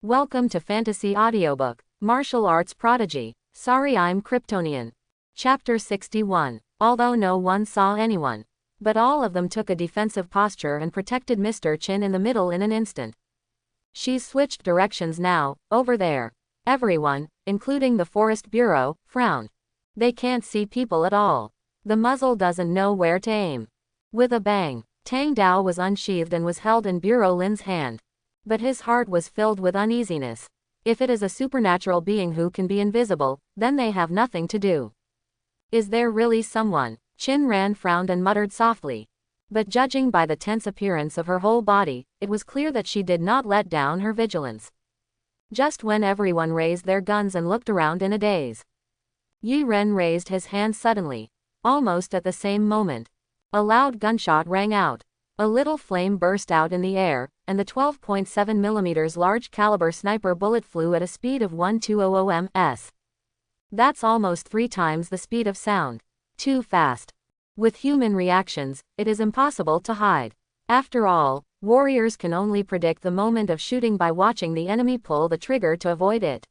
Welcome to Fantasy Audiobook, Martial Arts Prodigy. Sorry, I'm Kryptonian. Chapter 61. Although no one saw anyone, but all of them took a defensive posture and protected Mr. Chin in the middle in an instant. She's switched directions now, over there. Everyone, including the Forest Bureau, frowned. They can't see people at all. The muzzle doesn't know where to aim. With a bang, Tang Dao was unsheathed and was held in Bureau Lin's hand. But his heart was filled with uneasiness. If it is a supernatural being who can be invisible, then they have nothing to do. Is there really someone? Chin Ran frowned and muttered softly. But judging by the tense appearance of her whole body, it was clear that she did not let down her vigilance. Just when everyone raised their guns and looked around in a daze, Yi Ren raised his hand suddenly. Almost at the same moment, a loud gunshot rang out. A little flame burst out in the air, and the 12.7 mm large caliber sniper bullet flew at a speed of 1200 ms. That's almost 3 times the speed of sound. Too fast. With human reactions, it is impossible to hide. After all, warriors can only predict the moment of shooting by watching the enemy pull the trigger to avoid it.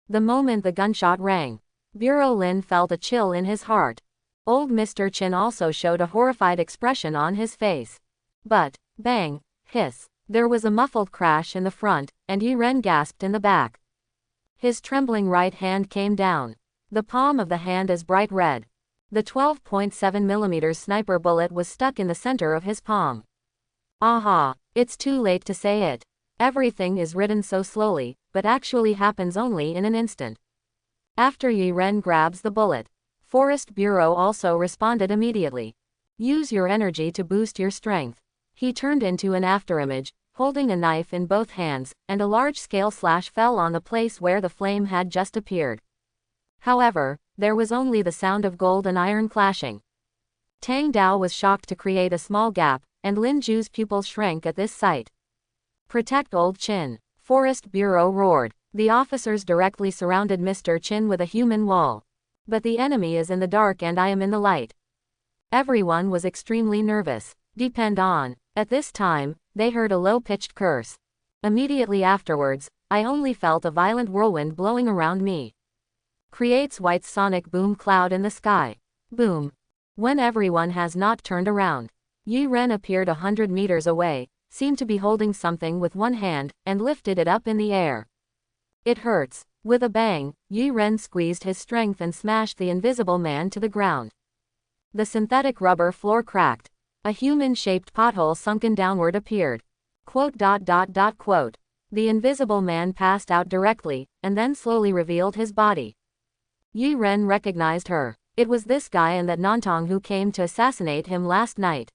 The moment the gunshot rang, Bureau Lin felt a chill in his heart. Old Mr. Chin also showed a horrified expression on his face. But, bang, hiss, there was a muffled crash in the front, and Yi Ren gasped in the back. His trembling right hand came down. The palm of the hand is bright red. The 12.7 mm sniper bullet was stuck in the center of his palm. Aha, it's too late to say it. Everything is written so slowly, but actually happens only in an instant. After Yi Ren grabs the bullet, Forest Bureau also responded immediately. Use your energy to boost your strength. He turned into an afterimage, holding a knife in both hands, and a large-scale slash fell on the place where the flame had just appeared. However, there was only the sound of gold and iron clashing. Tang Dao was shocked to create a small gap, and Lin Ju's pupils shrank at this sight. Protect Old Chin, Forest Bureau roared. The officers directly surrounded Mr. Chin with a human wall. But the enemy is in the dark and I am in the light. Everyone was extremely nervous. Depend on. At this time, they heard a low-pitched curse. Immediately afterwards, I only felt a violent whirlwind blowing around me. Creates white sonic boom cloud in the sky. Boom. When everyone has not turned around, Yi Ren appeared 100 meters away, seemed to be holding something with one hand, and lifted it up in the air. It hurts. With a bang, Yi Ren squeezed his strength and smashed the invisible man to the ground. The synthetic rubber floor cracked. A human-shaped pothole sunken downward appeared. The invisible man passed out directly, and then slowly revealed his body. Yi Ren recognized her. It was this guy and that Nantong who came to assassinate him last night.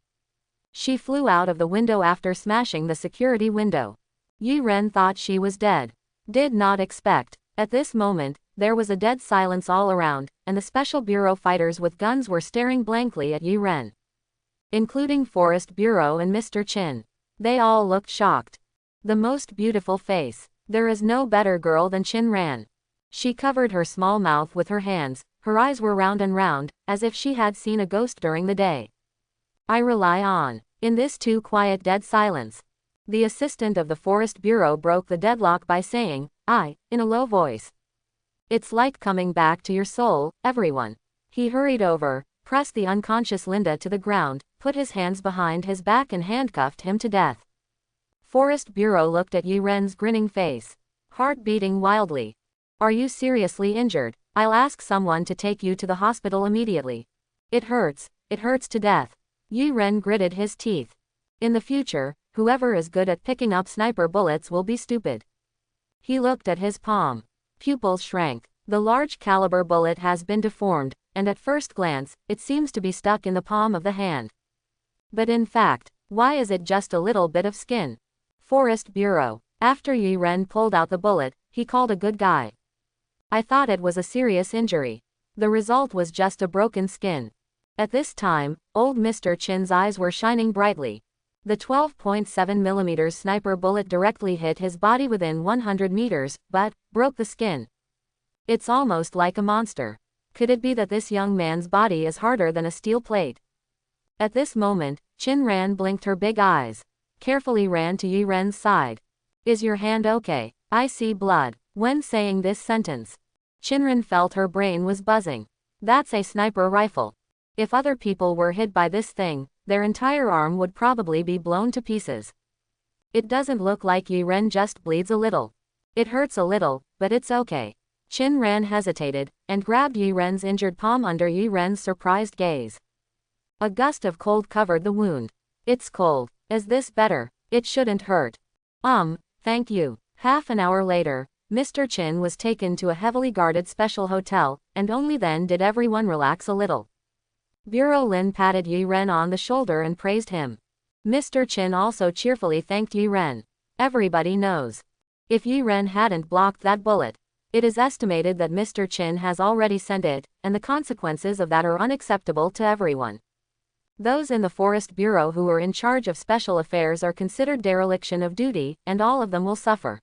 She flew out of the window after smashing the security window. Yi Ren thought she was dead. Did not expect. At this moment, there was a dead silence all around, and the Special Bureau fighters with guns were staring blankly at Yi Ren. Including Forest Bureau and Mr. Chin. They all looked shocked. The most beautiful face. There is no better girl than Chin Ran. She covered her small mouth with her hands, her eyes were round and round, as if she had seen a ghost during the day. I rely on. In this too quiet dead silence, the assistant of the Forest Bureau broke the deadlock by saying, in a low voice. It's like coming back to your soul, everyone. He hurried over, pressed the unconscious Linda to the ground, put his hands behind his back and handcuffed him to death. Forest Bureau looked at Yi Ren's grinning face. Heart beating wildly. Are you seriously injured? I'll ask someone to take you to the hospital immediately. It hurts to death. Yi Ren gritted his teeth. In the future, whoever is good at picking up sniper bullets will be stupid. He looked at his palm. Pupils shrank. The large caliber bullet has been deformed, and at first glance, it seems to be stuck in the palm of the hand. But in fact, why is it just a little bit of skin? Forest Bureau. After Yi Ren pulled out the bullet, he called a good guy. I thought it was a serious injury. The result was just a broken skin. At this time, old Mr. Chin's eyes were shining brightly. The 12.7 mm sniper bullet directly hit his body within 100 meters, but broke the skin. It's almost like a monster. Could it be that this young man's body is harder than a steel plate? At this moment, Chin Ran blinked her big eyes. Carefully ran to Yi Ren's side. Is your hand okay? I see blood. When saying this sentence, Shinran felt her brain was buzzing. That's a sniper rifle. If other people were hit by this thing, their entire arm would probably be blown to pieces. It doesn't look like Yi-Ren just bleeds a little. It hurts a little, but it's okay. Shinran hesitated, and grabbed Yi-Ren's injured palm under Yi-Ren's surprised gaze. A gust of cold covered the wound. It's cold. Is this better? It shouldn't hurt. Thank you. Half an hour later, Mr. Chin was taken to a heavily guarded special hotel, and only then did everyone relax a little. Bureau Lin patted Yi-Ren on the shoulder and praised him. Mr. Chin also cheerfully thanked Yi-Ren. Everybody knows. If Yi-Ren hadn't blocked that bullet, it is estimated that Mr. Chin has already sent it, and the consequences of that are unacceptable to everyone. Those in the Forest Bureau who are in charge of special affairs are considered dereliction of duty, and all of them will suffer.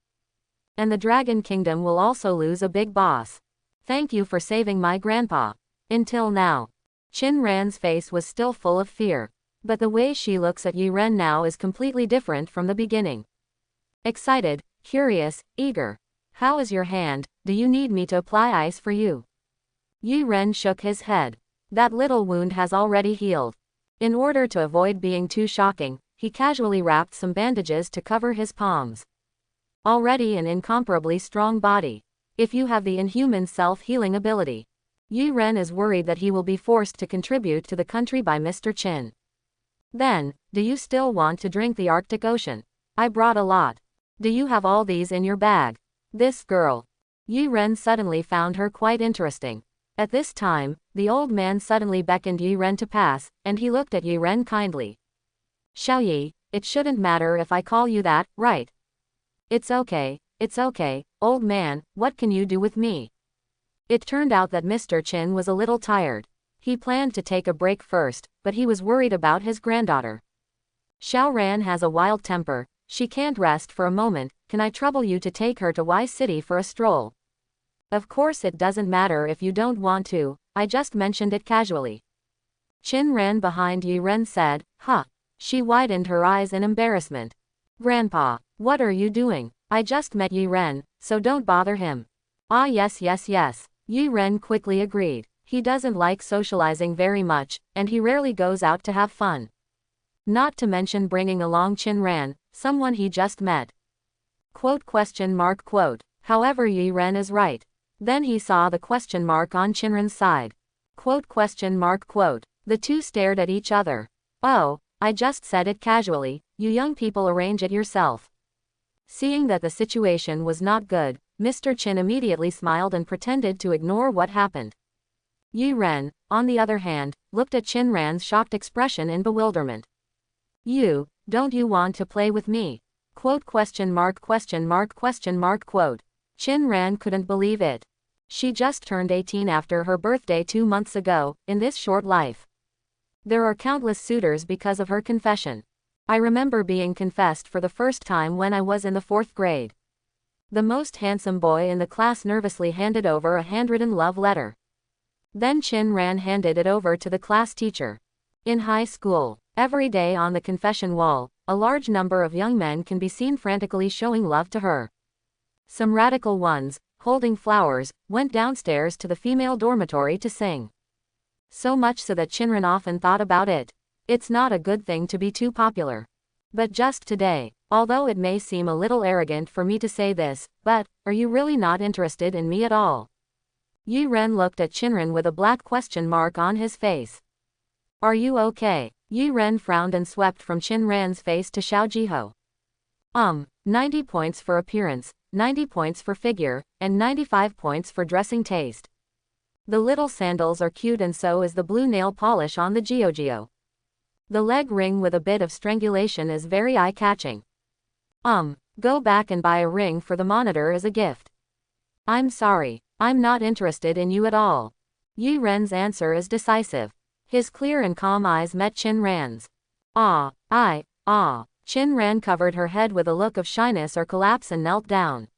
And the Dragon Kingdom will also lose a big boss. Thank you for saving my grandpa. Until now. Shinran's face was still full of fear. But the way she looks at Yi-Ren now is completely different from the beginning. Excited, curious, eager. How is your hand? Do you need me to apply ice for you? Yi-Ren shook his head. That little wound has already healed. In order to avoid being too shocking, he casually wrapped some bandages to cover his palms. Already an incomparably strong body. If you have the inhuman self-healing ability. Yi-Ren is worried that he will be forced to contribute to the country by Mr. Chin. Then, do you still want to drink the Arctic Ocean? I brought a lot. Do you have all these in your bag? This girl. Yi-Ren suddenly found her quite interesting. At this time, the old man suddenly beckoned Yi-Ren to pass, and he looked at Yi-Ren kindly. Xiaoyi, it shouldn't matter if I call you that, right? It's okay, old man, what can you do with me? It turned out that Mr. Chin was a little tired. He planned to take a break first, but he was worried about his granddaughter. Xiaoran has a wild temper, she can't rest for a moment, can I trouble you to take her to Y City for a stroll? Of course it doesn't matter if you don't want to, I just mentioned it casually. Chin ran behind Yi-Ren said, huh. She widened her eyes in embarrassment. Grandpa, what are you doing? I just met Yi-Ren, so don't bother him. Ah yes. Yi-Ren quickly agreed. He doesn't like socializing very much, and he rarely goes out to have fun. Not to mention bringing along Chin-Ran, someone he just met. Quote. However Yi-Ren is right. Then he saw the question mark on Chin-Ran's side. Quote. The two stared at each other. Oh, I just said it casually, you young people arrange it yourself. Seeing that the situation was not good, Mr. Chin immediately smiled and pretended to ignore what happened. Yi-Ren, on the other hand, looked at Chin-Ran's shocked expression in bewilderment. Don't you want to play with me? Quote. Chin-Ran couldn't believe it. She just turned 18 after her birthday 2 months ago, in this short life. There are countless suitors because of her confession. I remember being confessed for the first time when I was in the 4th grade. The most handsome boy in the class nervously handed over a handwritten love letter. Then Chin-Ran handed it over to the class teacher. In high school, every day on the confession wall, a large number of young men can be seen frantically showing love to her. Some radical ones, holding flowers, went downstairs to the female dormitory to sing. So much so that Chin-Ran often thought about it. It's not a good thing to be too popular. But just today, although it may seem a little arrogant for me to say this, but, are you really not interested in me at all? Yi-Ren looked at Chin-Ran with a black question mark on his face. Are you okay? Yi-Ren frowned and swept from Chin-Ran's face to Xiao Jiho. 90 points for appearance, 90 points for figure, and 95 points for dressing taste. The little sandals are cute and so is the blue nail polish on the Geo. The leg ring with a bit of strangulation is very eye-catching. Go back and buy a ring for the monitor as a gift. I'm sorry, I'm not interested in you at all. Yi-Ren's answer is decisive. His clear and calm eyes met Chin-Ran's. Chin-Ran covered her head with a look of shyness or collapse and knelt down.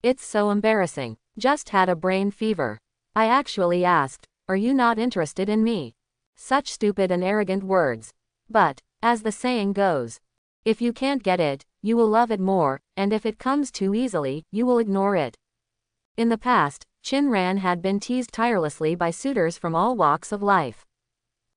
It's so embarrassing. Just had a brain fever. I actually asked, are you not interested in me? Such stupid and arrogant words. But, as the saying goes, if you can't get it, you will love it more, and if it comes too easily, you will ignore it. In the past, Chin-ran had been teased tirelessly by suitors from all walks of life.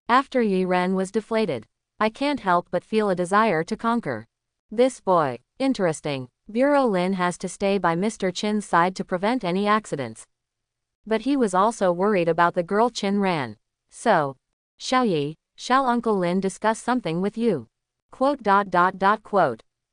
After Yi-ren was deflated, I can't help but feel a desire to conquer this boy. Interesting. Bureau Lin has to stay by Mr. Chin's side to prevent any accidents. But he was also worried about the girl Chin-ran. So, Xiaoyi, shall Uncle Lin discuss something with you?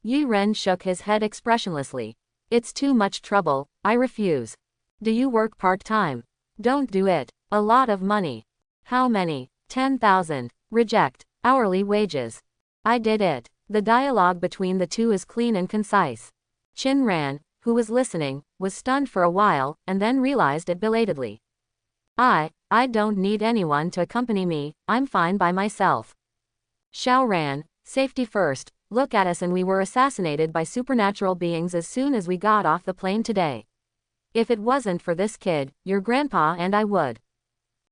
Yi-ren shook his head expressionlessly. It's too much trouble, I refuse. Do you work part-time? Don't do it. A lot of money. How many? 10,000. Reject. Hourly wages. I did it. The dialogue between the two is clean and concise. Chin-ran, who was listening, was stunned for a while, and then realized it belatedly. I don't need anyone to accompany me, I'm fine by myself. Xiao-ran, safety first, look at us, and we were assassinated by supernatural beings as soon as we got off the plane today. If it wasn't for this kid, your grandpa and I would.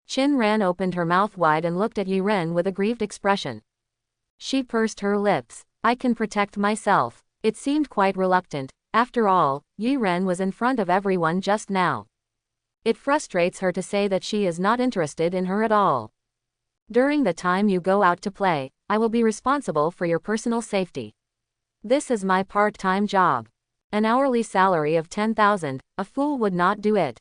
Chin-ran opened her mouth wide and looked at Yi-ren with a grieved expression. She pursed her lips. I can protect myself. It seemed quite reluctant. After all, Yi-ren was in front of everyone just now. It frustrates her to say that she is not interested in her at all. During the time you go out to play, I will be responsible for your personal safety. This is my part-time job. An hourly salary of 10,000, a fool would not do it.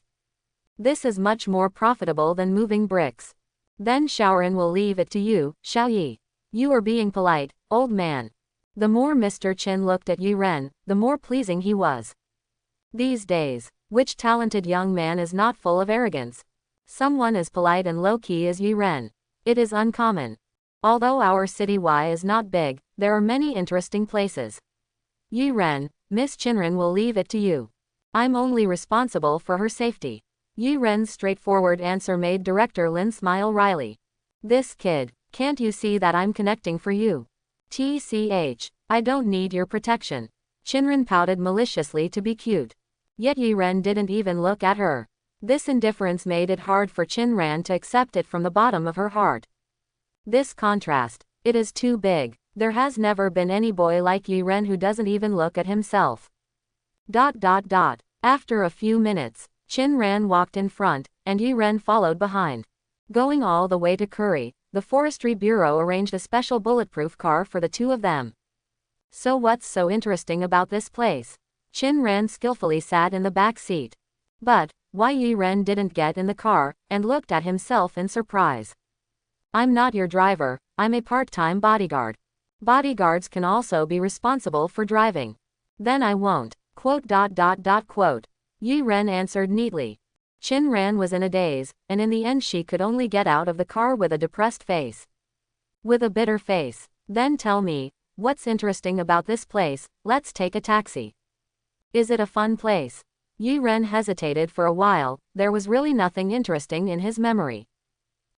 This is much more profitable than moving bricks. Then Xiaoran will leave it to you, Xiaoyi. You are being polite, old man. The more Mr. Chin looked at Yi-ren, the more pleasing he was. These days, which talented young man is not full of arrogance? Someone as polite and low-key as Yi-ren. It is uncommon. Although our city Y is not big, there are many interesting places. Yi-ren, Miss Chinran will leave it to you. I'm only responsible for her safety. Yi-ren's straightforward answer made Director Lin smile wryly. This kid, can't you see that I'm connecting for you? TCH, I don't need your protection. Chinran pouted maliciously to be cute. Yet Yi-ren didn't even look at her. This indifference made it hard for Chin-ran to accept it from the bottom of her heart. This contrast, it is too big. There has never been any boy like Yi-ren who doesn't even look at himself. After a few minutes, Chin-ran walked in front, and Yi-ren followed behind. Going all the way to Curry, the Forestry Bureau arranged a special bulletproof car for the two of them. So what's so interesting about this place? Chin-ran skillfully sat in the back seat. But, why Yi-ren didn't get in the car, and looked at himself in surprise. I'm not your driver, I'm a part-time bodyguard. Bodyguards can also be responsible for driving. Then I won't. Yi-ren answered neatly. Chin-ran was in a daze, and in the end she could only get out of the car with a depressed face. With a bitter face. Then tell me, what's interesting about this place? Let's take a taxi. Is it a fun place? Yi-ren hesitated for a while. There was really nothing interesting in his memory.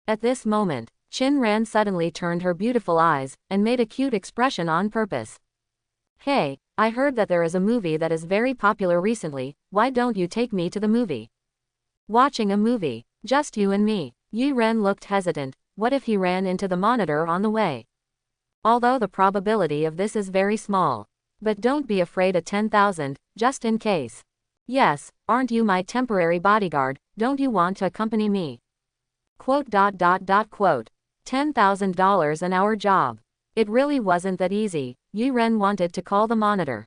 At this moment, Chin-ran suddenly turned her beautiful eyes, and made a cute expression on purpose. Hey, I heard that there is a movie that is very popular recently, why don't you take me to the movie? Watching a movie, just you and me. Yi-ren looked hesitant. What if he ran into the monitor on the way? Although the probability of this is very small. But don't be afraid of 10,000, just in case. Yes, aren't you my temporary bodyguard, don't you want to accompany me? $10,000 an hour job. It really wasn't that easy. Yi-ren wanted to call the monitor.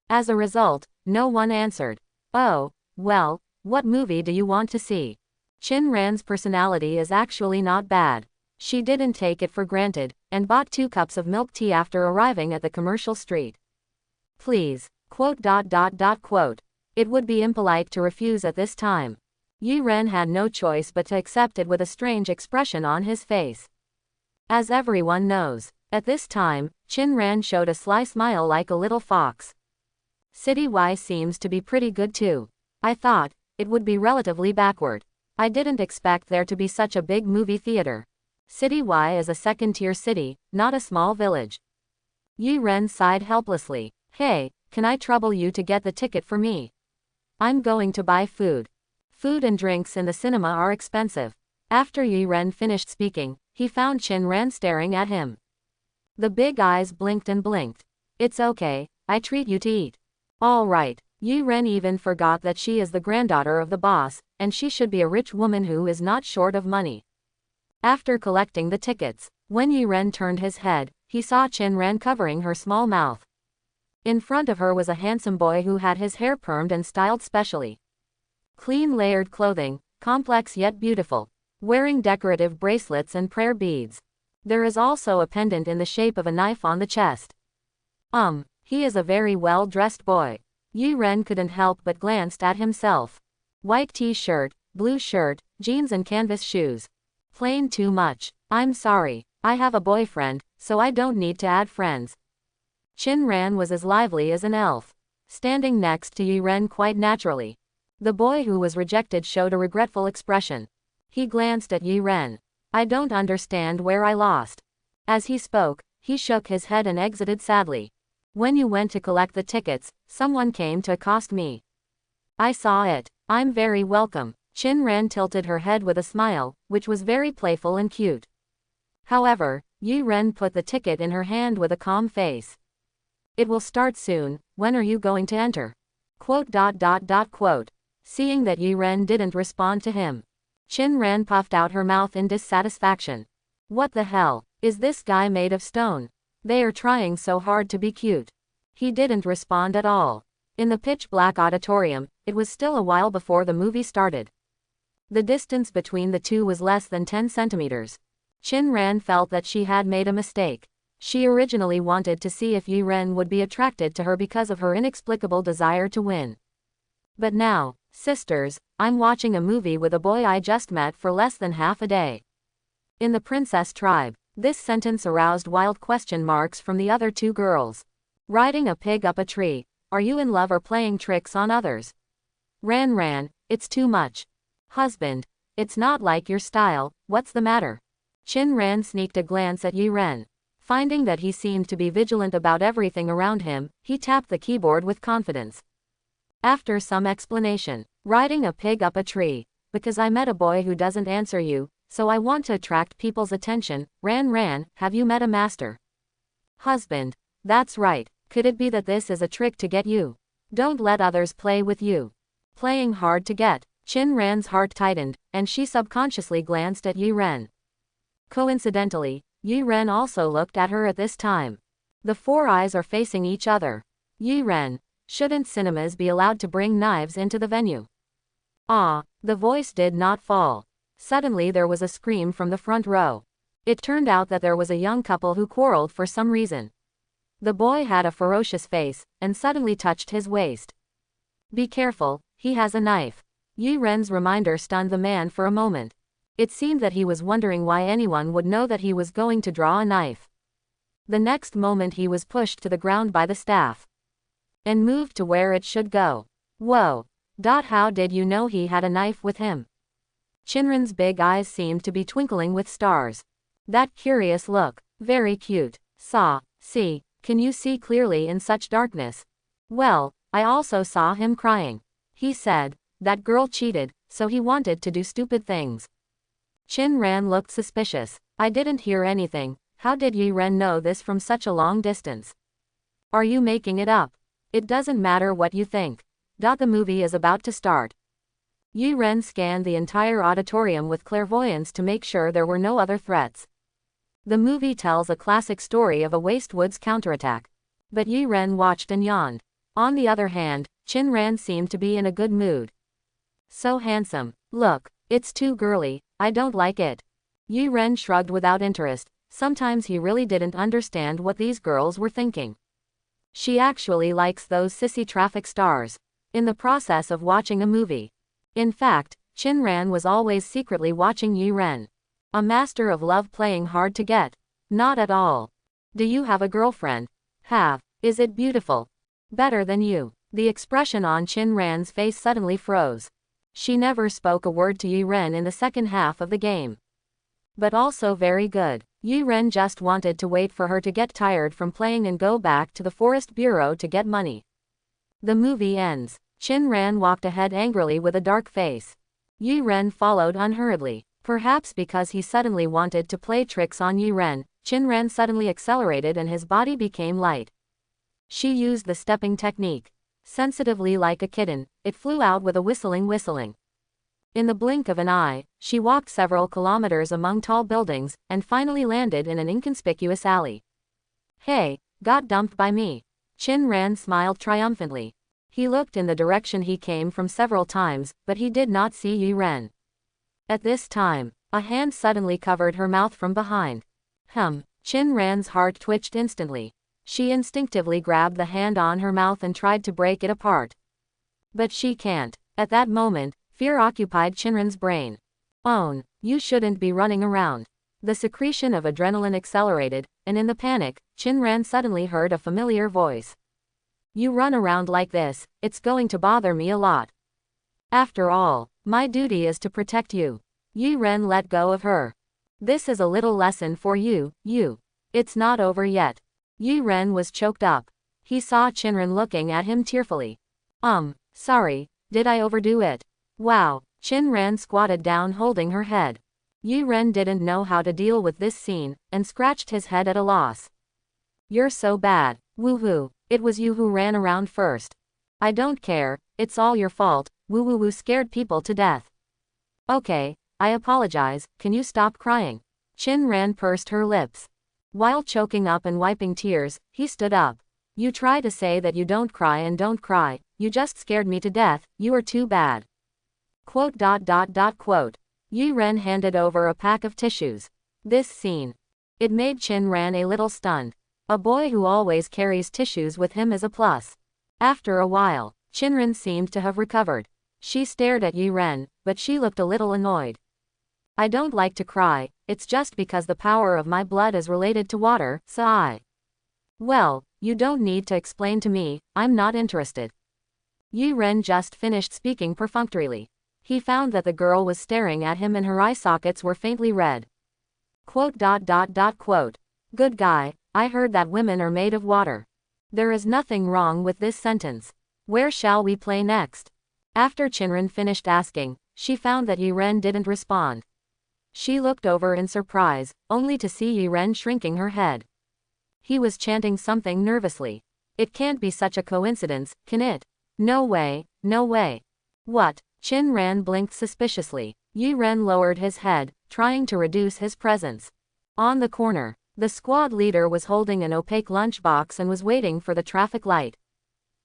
As a result, no one answered. Oh, well, what movie do you want to see? Chin-ran's personality is actually not bad. She didn't take it for granted, and bought 2 cups of milk tea after arriving at the commercial street. Please. It would be impolite to refuse at this time. Yi-ren had no choice but to accept it with a strange expression on his face. As everyone knows, at this time, Chin-ran showed a sly smile like a little fox. City Y seems to be pretty good too. I thought it would be relatively backward. I didn't expect there to be such a big movie theater. City Y is a second-tier city, not a small village. Yi-ren sighed helplessly. Hey, can I trouble you to get the ticket for me? I'm going to buy food. Food and drinks in the cinema are expensive. After Yi-ren finished speaking, he found Chin-ran staring at him. The big eyes blinked and blinked. It's okay, I treat you to eat. All right. Yi Ren even forgot that she is the granddaughter of the boss, and she should be a rich woman who is not short of money. After collecting the tickets, when Yi Ren turned his head, he saw Qin Ran covering her small mouth. In front of her was a handsome boy who had his hair permed and styled specially. Clean layered clothing, complex yet beautiful, wearing decorative bracelets and prayer beads. There is also a pendant in the shape of a knife on the chest. He is a very well-dressed boy. Yi Ren couldn't help but glanced at himself. White t-shirt, blue shirt, jeans and canvas shoes. Plain too much. I'm sorry, I have a boyfriend, so I don't need to add friends. Qin Ran was as lively as an elf, standing next to Yi Ren quite naturally. The boy who was rejected showed a regretful expression. He glanced at Yi Ren. I don't understand where I lost. As he spoke, he shook his head and exited sadly. When you went to collect the tickets, someone came to accost me. I saw it. I'm very welcome. Qin Ran tilted her head with a smile, which was very playful and cute. However, Yi Ren put the ticket in her hand with a calm face. It will start soon. When are you going to enter? Quote. Seeing that Yi Ren didn't respond to him, Qin Ran puffed out her mouth in dissatisfaction. What the hell? Is this guy made of stone? They are trying so hard to be cute. He didn't respond at all. In the pitch-black auditorium, it was still a while before the movie started. The distance between the two was less than 10 centimeters. Qin Ran felt that she had made a mistake. She originally wanted to see if Yi Ren would be attracted to her because of her inexplicable desire to win. But now, sisters, I'm watching a movie with a boy I just met for less than half a day. In the princess tribe, this sentence aroused wild question marks from the other two girls. Riding a pig up a tree. Are you in love or playing tricks on others? Ran, it's too much. Husband, it's not like your style, what's the matter? Qin Ran sneaked a glance at Yi Ren. Finding that he seemed to be vigilant about everything around him, he tapped the keyboard with confidence. After some explanation, riding a pig up a tree. Because I met a boy who doesn't answer you, so I want to attract people's attention. Ran, have you met a master? Husband, that's right. Could it be that this is a trick to get you? Don't let others play with you. Playing hard to get. Qin Ran's heart tightened, and she subconsciously glanced at Yi Ren. Coincidentally, Yi Ren also looked at her at this time. The four eyes are facing each other. Yi Ren, shouldn't cinemas be allowed to bring knives into the venue? The voice did not fall. Suddenly there was a scream from the front row. It turned out that there was a young couple who quarreled for some reason. The boy had a ferocious face, and suddenly touched his waist. Be careful, he has a knife. Yi Ren's reminder stunned the man for a moment. It seemed that he was wondering why anyone would know that he was going to draw a knife. The next moment he was pushed to the ground by the staff. And moved to where it should go. Whoa. How did you know he had a knife with him? Qinran's big eyes seemed to be twinkling with stars. That curious look. Very cute. See, can you see clearly in such darkness? Well, I also saw him crying. He said, that girl cheated, so he wanted to do stupid things. Qin Ran looked suspicious. I didn't hear anything. How did Yi Ren know this from such a long distance? Are you making it up? It doesn't matter what you think. The movie is about to start. Yi Ren scanned the entire auditorium with clairvoyance to make sure there were no other threats. The movie tells a classic story of a Wastewoods counterattack. But Yi Ren watched and yawned. On the other hand, Qin Ran seemed to be in a good mood. So handsome. Look, it's too girly, I don't like it. Yi Ren shrugged without interest. Sometimes he really didn't understand what these girls were thinking. She actually likes those sissy traffic stars. In the process of watching a movie. In fact, Qin Ran was always secretly watching Yi Ren. A master of love playing hard to get. Not at all. Do you have a girlfriend? Have. Is it beautiful? Better than you. The expression on Qin Ran's face suddenly froze. She never spoke a word to Yi Ren in the second half of the game. But also very good. Yi Ren just wanted to wait for her to get tired from playing and go back to the Forest Bureau to get money. The movie ends. Qin Ran walked ahead angrily with a dark face. Yi Ren followed unhurriedly. Perhaps because he suddenly wanted to play tricks on Yi Ren, Qin Ran suddenly accelerated and his body became light. She used the stepping technique. Sensitively like a kitten, it flew out with a whistling. In the blink of an eye, she walked several kilometers among tall buildings, and finally landed in an inconspicuous alley. Hey, got dumped by me. Chin-ran smiled triumphantly. He looked in the direction he came from several times, but he did not see Yi-ren. At this time, a hand suddenly covered her mouth from behind. Chin-ran's heart twitched instantly. She instinctively grabbed the hand on her mouth and tried to break it apart. But she can't. At that moment, fear occupied Chin-ran's brain. Own, you shouldn't be running around. The secretion of adrenaline accelerated, and in the panic, Chin-ran suddenly heard a familiar voice. You run around like this, it's going to bother me a lot. After all, my duty is to protect you. Yi-ren let go of her. This is a little lesson for you. It's not over yet. Yi-ren was choked up. He saw Chin-ran looking at him tearfully. Sorry, did I overdo it? Wow. Chin-ran squatted down holding her head. Yi-ren didn't know how to deal with this scene, and scratched his head at a loss. You're so bad. Woohoo. It was you who ran around first. I don't care, it's all your fault. Woo scared people to death. Okay, I apologize, can you stop crying? Chin-ran pursed her lips. While choking up and wiping tears, he stood up. You try to say that you don't cry and don't cry, you just scared me to death, you are too bad. Yi-ren handed over a pack of tissues. This scene. It made Chin-ran a little stunned. A boy who always carries tissues with him is a plus. After a while, Chin-ran seemed to have recovered. She stared at Yi-ren, but she looked a little annoyed. I don't like to cry, it's just because the power of my blood is related to water, so I. Well, you don't need to explain to me, I'm not interested. Yi-ren just finished speaking perfunctorily. He found that the girl was staring at him and her eye sockets were faintly red. Good guy, I heard that women are made of water. There is nothing wrong with this sentence. Where shall we play next? After Chin-ran finished asking, she found that Yi-ren didn't respond. She looked over in surprise, only to see Yi-ren shrinking her head. He was chanting something nervously. It can't be such a coincidence, can it? No way. What? Chin-ran blinked suspiciously. Yi-ren lowered his head, trying to reduce his presence. On the corner, the squad leader was holding an opaque lunchbox and was waiting for the traffic light.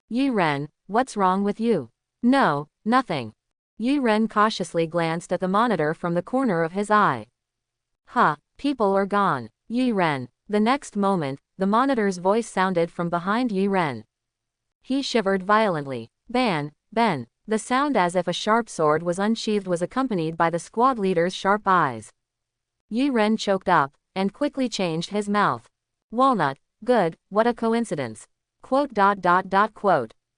Yi-ren, what's wrong with you? No, nothing. Yi-ren cautiously glanced at the monitor from the corner of his eye. People are gone. Yi-ren. The next moment, the monitor's voice sounded from behind Yi-ren. He shivered violently. Ben. The sound as if a sharp sword was unsheathed was accompanied by the squad leader's sharp eyes. Yi-ren choked up, and quickly changed his mouth. Walnut, good, what a coincidence.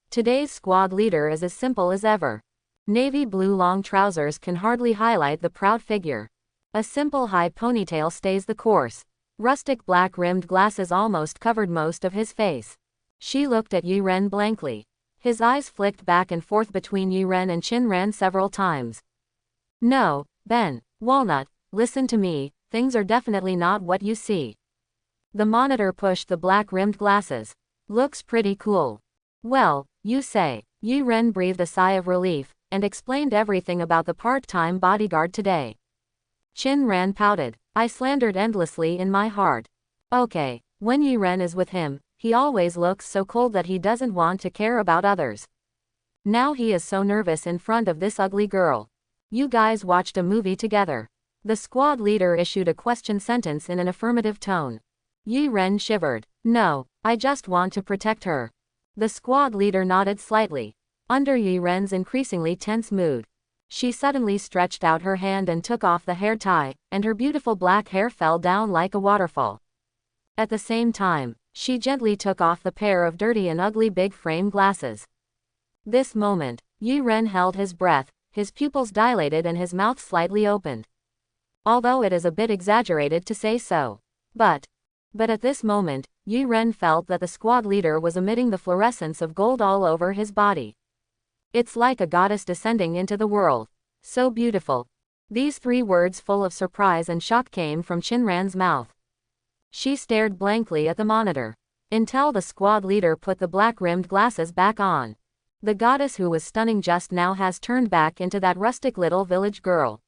Today's squad leader is as simple as ever. Navy blue long trousers can hardly highlight the proud figure. A simple high ponytail stays the course. Rustic black rimmed glasses almost covered most of his face. She looked at Yi-ren blankly. His eyes flicked back and forth between Yi-ren and Chin-ran several times. No, Ben, Walnut, listen to me, things are definitely not what you see. The monitor pushed the black-rimmed glasses. Looks pretty cool. Well, you say. Yi-ren breathed a sigh of relief, and explained everything about the part-time bodyguard today. Chin-ran pouted. I slandered endlessly in my heart. Okay, when Yi-ren is with him, he always looks so cold that he doesn't want to care about others. Now he is so nervous in front of this ugly girl. You guys watched a movie together. The squad leader issued a question sentence in an affirmative tone. Yi-ren shivered. No, I just want to protect her. The squad leader nodded slightly. Under Yi-ren's increasingly tense mood, she suddenly stretched out her hand and took off the hair tie, and her beautiful black hair fell down like a waterfall. At the same time, she gently took off the pair of dirty and ugly big frame glasses. This moment, Yi-ren held his breath, his pupils dilated and his mouth slightly opened. Although it is a bit exaggerated to say so. But at this moment, Yi-ren felt that the squad leader was emitting the fluorescence of gold all over his body. It's like a goddess descending into the world. So beautiful. These 3 words full of surprise and shock came from Chin-ran's mouth. She stared blankly at the monitor. until the squad leader put the black-rimmed glasses back on. The goddess who was stunning just now has turned back into that rustic little village girl.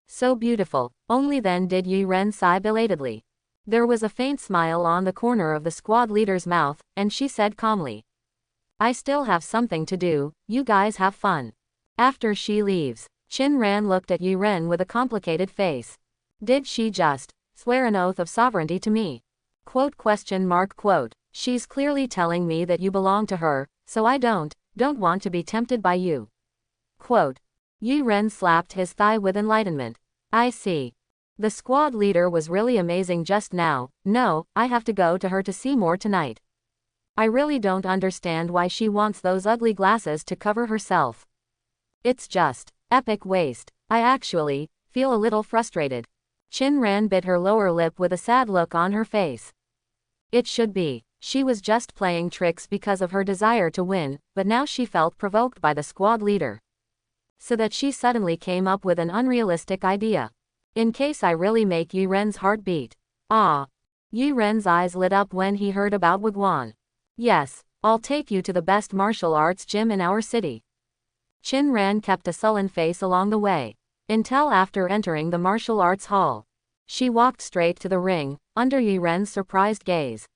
So beautiful. Only then did Yi Ren sigh belatedly. There was a faint smile on the corner of the squad leader's mouth, and she said calmly, I still have something to do, you guys have fun. After she leaves, Qin Ran looked at Yi Ren with a complicated face. Did she just swear an oath of sovereignty to me? Quote. She's clearly telling me that you belong to her, so I don't want to be tempted by you. Quote. Yi Ren slapped his thigh with enlightenment. I see. The squad leader was really amazing just now. No, I have to go to her to see more tonight. I really don't understand why she wants those ugly glasses to cover herself. It's just epic waste. I actually feel a little frustrated. Qin Ran bit her lower lip with a sad look on her face. It should be. She was just playing tricks because of her desire to win, but now she felt provoked by the squad leader. So that she suddenly came up with an unrealistic idea. In case I really make Yi Ren's heart beat. Ah. Yi Ren's eyes lit up when he heard about Wigwan. Yes, I'll take you to the best martial arts gym in our city. Qin Ran kept a sullen face along the way. Until after entering the martial arts hall. She walked straight to the ring, under Yi Ren's surprised gaze.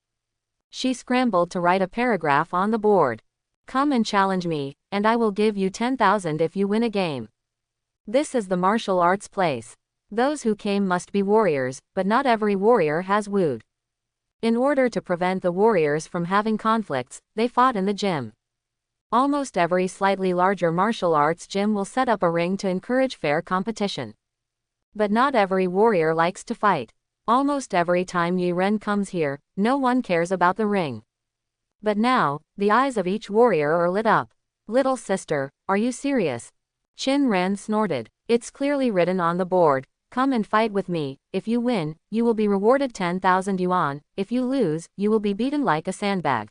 She scrambled to write a paragraph on the board. Come and challenge me, and I will give you 10,000 if you win a game. This is the martial arts place. Those who came must be warriors, but not every warrior has wooed. In order to prevent the warriors from having conflicts, they fought in the gym. Almost every slightly larger martial arts gym will set up a ring to encourage fair competition. But not every warrior likes to fight. Almost every time Yi Ren comes here, no one cares about the ring. But now, the eyes of each warrior are lit up. Little sister, are you serious? Qin Ran snorted. It's clearly written on the board. Come and fight with me. If you win, you will be rewarded 10,000 yuan. If you lose, you will be beaten like a sandbag.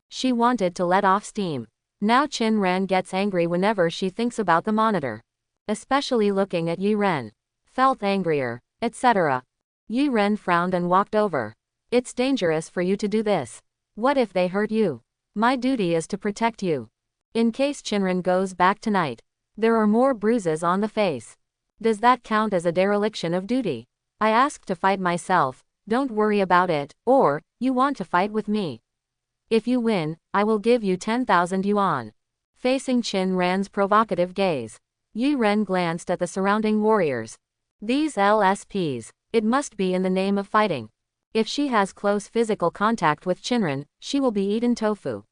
She wanted to let off steam. Now Qin Ran gets angry whenever she thinks about the monitor. Especially looking at Yi Ren. Felt angrier, etc. Yi Ren frowned and walked over. It's dangerous for you to do this. What if they hurt you? My duty is to protect you. In case Qinren goes back tonight. There are more bruises on the face. Does that count as a dereliction of duty? I asked to fight myself. Don't worry about it. Or, you want to fight with me. If you win, I will give you 10,000 yuan. Facing Qin Ran's provocative gaze, Yi Ren glanced at the surrounding warriors. These LSPs. It must be in the name of fighting. If she has close physical contact with Qinren, she will be eaten tofu.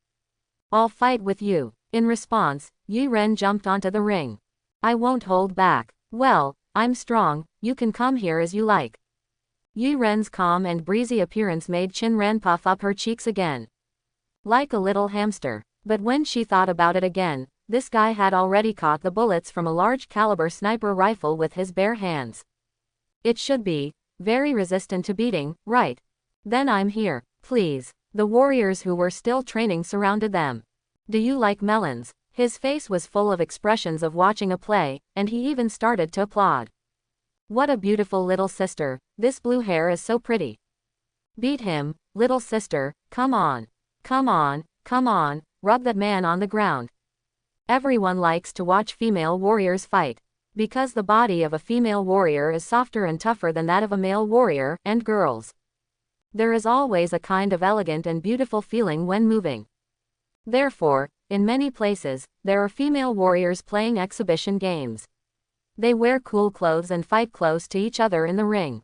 I'll fight with you. In response, Yi Ren jumped onto the ring. I won't hold back. Well, I'm strong, you can come here as you like. Yi Ren's calm and breezy appearance made Qin Ran puff up her cheeks again. Like a little hamster. But when she thought about it again, this guy had already caught the bullets from a large caliber sniper rifle with his bare hands. It should be very resistant to beating, right? Then I'm here, please. The warriors who were still training surrounded them. Do you like melons? His face was full of expressions of watching a play, and he even started to applaud. What a beautiful little sister, this blue hair is so pretty. Beat him, little sister, come on. Come on, come on, rub that man on the ground. Everyone likes to watch female warriors fight. Because the body of a female warrior is softer and tougher than that of a male warrior, and girls. There is always a kind of elegant and beautiful feeling when moving. Therefore, in many places, there are female warriors playing exhibition games. They wear cool clothes and fight close to each other in the ring.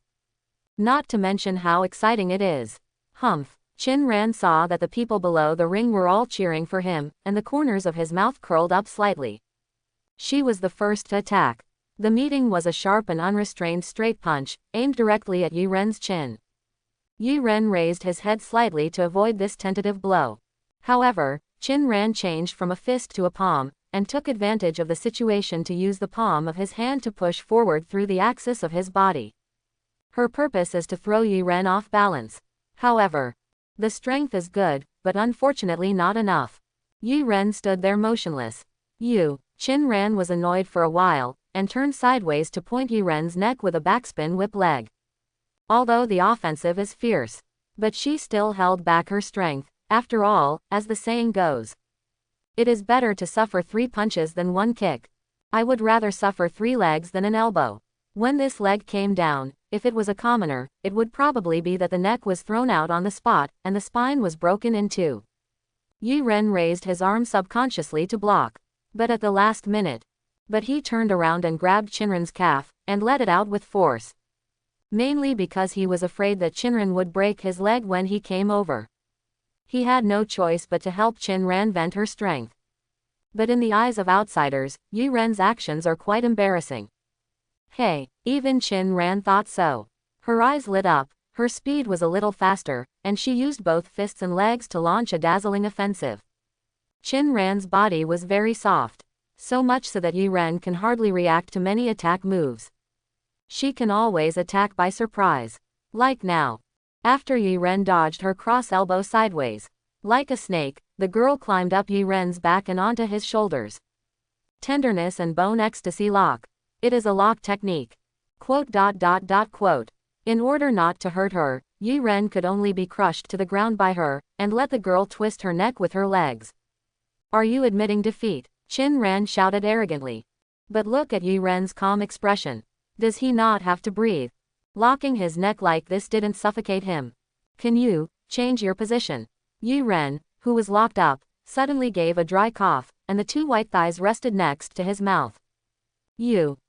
Not to mention how exciting it is. Humph. Qin Ran saw that the people below the ring were all cheering for him, and the corners of his mouth curled up slightly. She was the first to attack. The meeting was a sharp and unrestrained straight punch, aimed directly at Yi Ren's chin. Yi Ren raised his head slightly to avoid this tentative blow. However, Qin Ran changed from a fist to a palm, and took advantage of the situation to use the palm of his hand to push forward through the axis of his body. Her purpose is to throw Yi Ren off balance. However, the strength is good, but unfortunately not enough. Yi Ren stood there motionless. Qin Ran was annoyed for a while, and turned sideways to point Yi Ren's neck with a backspin whip leg. Although the offensive is fierce, But she still held back her strength. After all, as the saying goes, it is better to suffer 3 punches than 1 kick. I would rather suffer 3 legs than an elbow. When this leg came down, if it was a commoner, it would probably be that the neck was thrown out on the spot, and the spine was broken in 2. Yi Ren raised his arm subconsciously to block. But at the last minute. But he turned around and grabbed Shinran's calf, and let it out with force. Mainly because he was afraid that Shinran would break his leg when he came over. He had no choice but to help Shinran vent her strength. But in the eyes of outsiders, Yi Ren's actions are quite embarrassing. Hey, even Shinran thought so. Her eyes lit up, her speed was a little faster, and she used both fists and legs to launch a dazzling offensive. Shinran's body was very soft. So much so that Yi Ren can hardly react to many attack moves. She can always attack by surprise. Like now. After Yi Ren dodged her cross elbow sideways. Like a snake, the girl climbed up Yi Ren's back and onto his shoulders. Tenderness and bone ecstasy lock. It is a lock technique. Quote. In order not to hurt her, Yi Ren could only be crushed to the ground by her, and let the girl twist her neck with her legs. Are you admitting defeat? Shinran shouted arrogantly. But look at Yi Ren's calm expression. Does he not have to breathe? Locking his neck like this didn't suffocate him. Can you change your position? Yi Ren, who was locked up, suddenly gave a dry cough, and the 2 white thighs rested next to his mouth.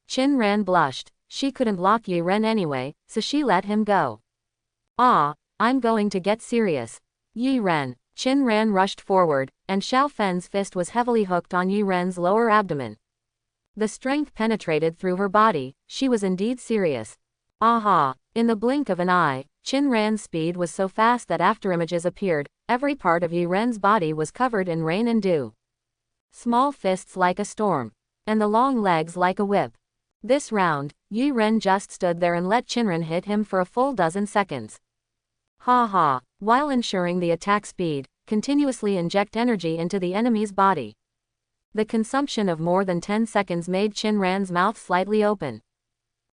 Shinran blushed. She couldn't lock Yi Ren anyway, so she let him go. I'm going to get serious. Yi Ren. Shinran rushed forward, and Xiao Fen's fist was heavily hooked on Yi Ren's lower abdomen. The strength penetrated through her body. She was indeed serious. In the blink of an eye, Shinran's speed was so fast that after images appeared, every part of Yi Ren's body was covered in rain and dew. Small fists like a storm. And the long legs like a whip. This round, Yi Ren just stood there and let Shinran hit him for a full dozen seconds. While ensuring the attack speed, continuously inject energy into the enemy's body. The consumption of more than 10 seconds made Shinran's mouth slightly open.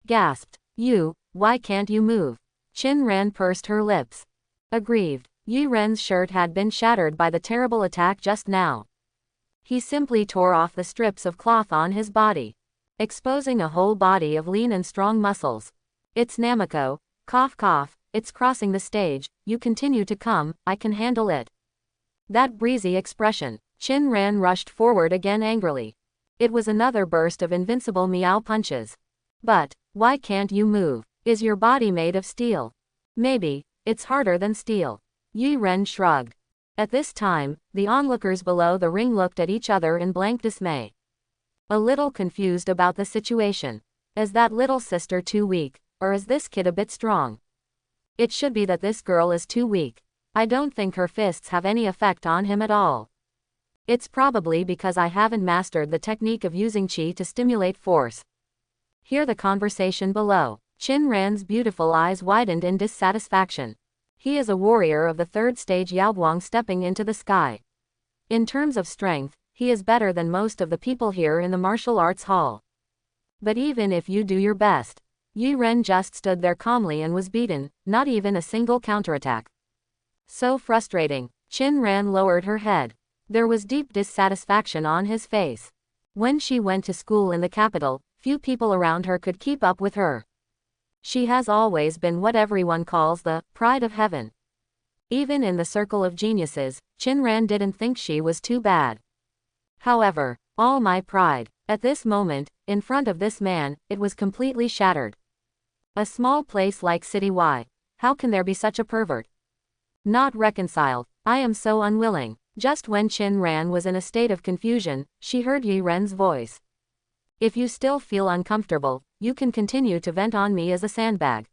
Gasped. Why can't you move? Shinran pursed her lips. Aggrieved. Yi Ren's shirt had been shattered by the terrible attack just now. He simply tore off the strips of cloth on his body, exposing a whole body of lean and strong muscles. It's Namiko. Cough. It's crossing the stage. You continue to come, I can handle it. That breezy expression. Shinran rushed forward again angrily. It was another burst of invincible meow punches. But, why can't you move? Is your body made of steel? Maybe, it's harder than steel. Yi Ren shrugged. At this time, the onlookers below the ring looked at each other in blank dismay. A little confused about the situation. Is that little sister too weak, or is this kid a bit strong? It should be that this girl is too weak. I don't think her fists have any effect on him at all. It's probably because I haven't mastered the technique of using chi to stimulate force. Hear the conversation below. Shinran's beautiful eyes widened in dissatisfaction. He is a warrior of the 3rd stage Yaoguang stepping into the sky. In terms of strength, he is better than most of the people here in the martial arts hall. But even if you do your best, Yi Ren just stood there calmly and was beaten, not even a single counterattack. So frustrating. Shinran lowered her head. There was deep dissatisfaction on his face. When she went to school in the capital, few people around her could keep up with her. She has always been what everyone calls the pride of heaven. Even in the circle of geniuses, Shinran didn't think she was too bad. However, all my pride, at this moment, in front of this man, it was completely shattered. A small place like City Y. How can there be such a pervert? Not reconciled. I am so unwilling. Just when Shinran was in a state of confusion, she heard Yi Ren's voice. If you still feel uncomfortable, you can continue to vent on me as a sandbag.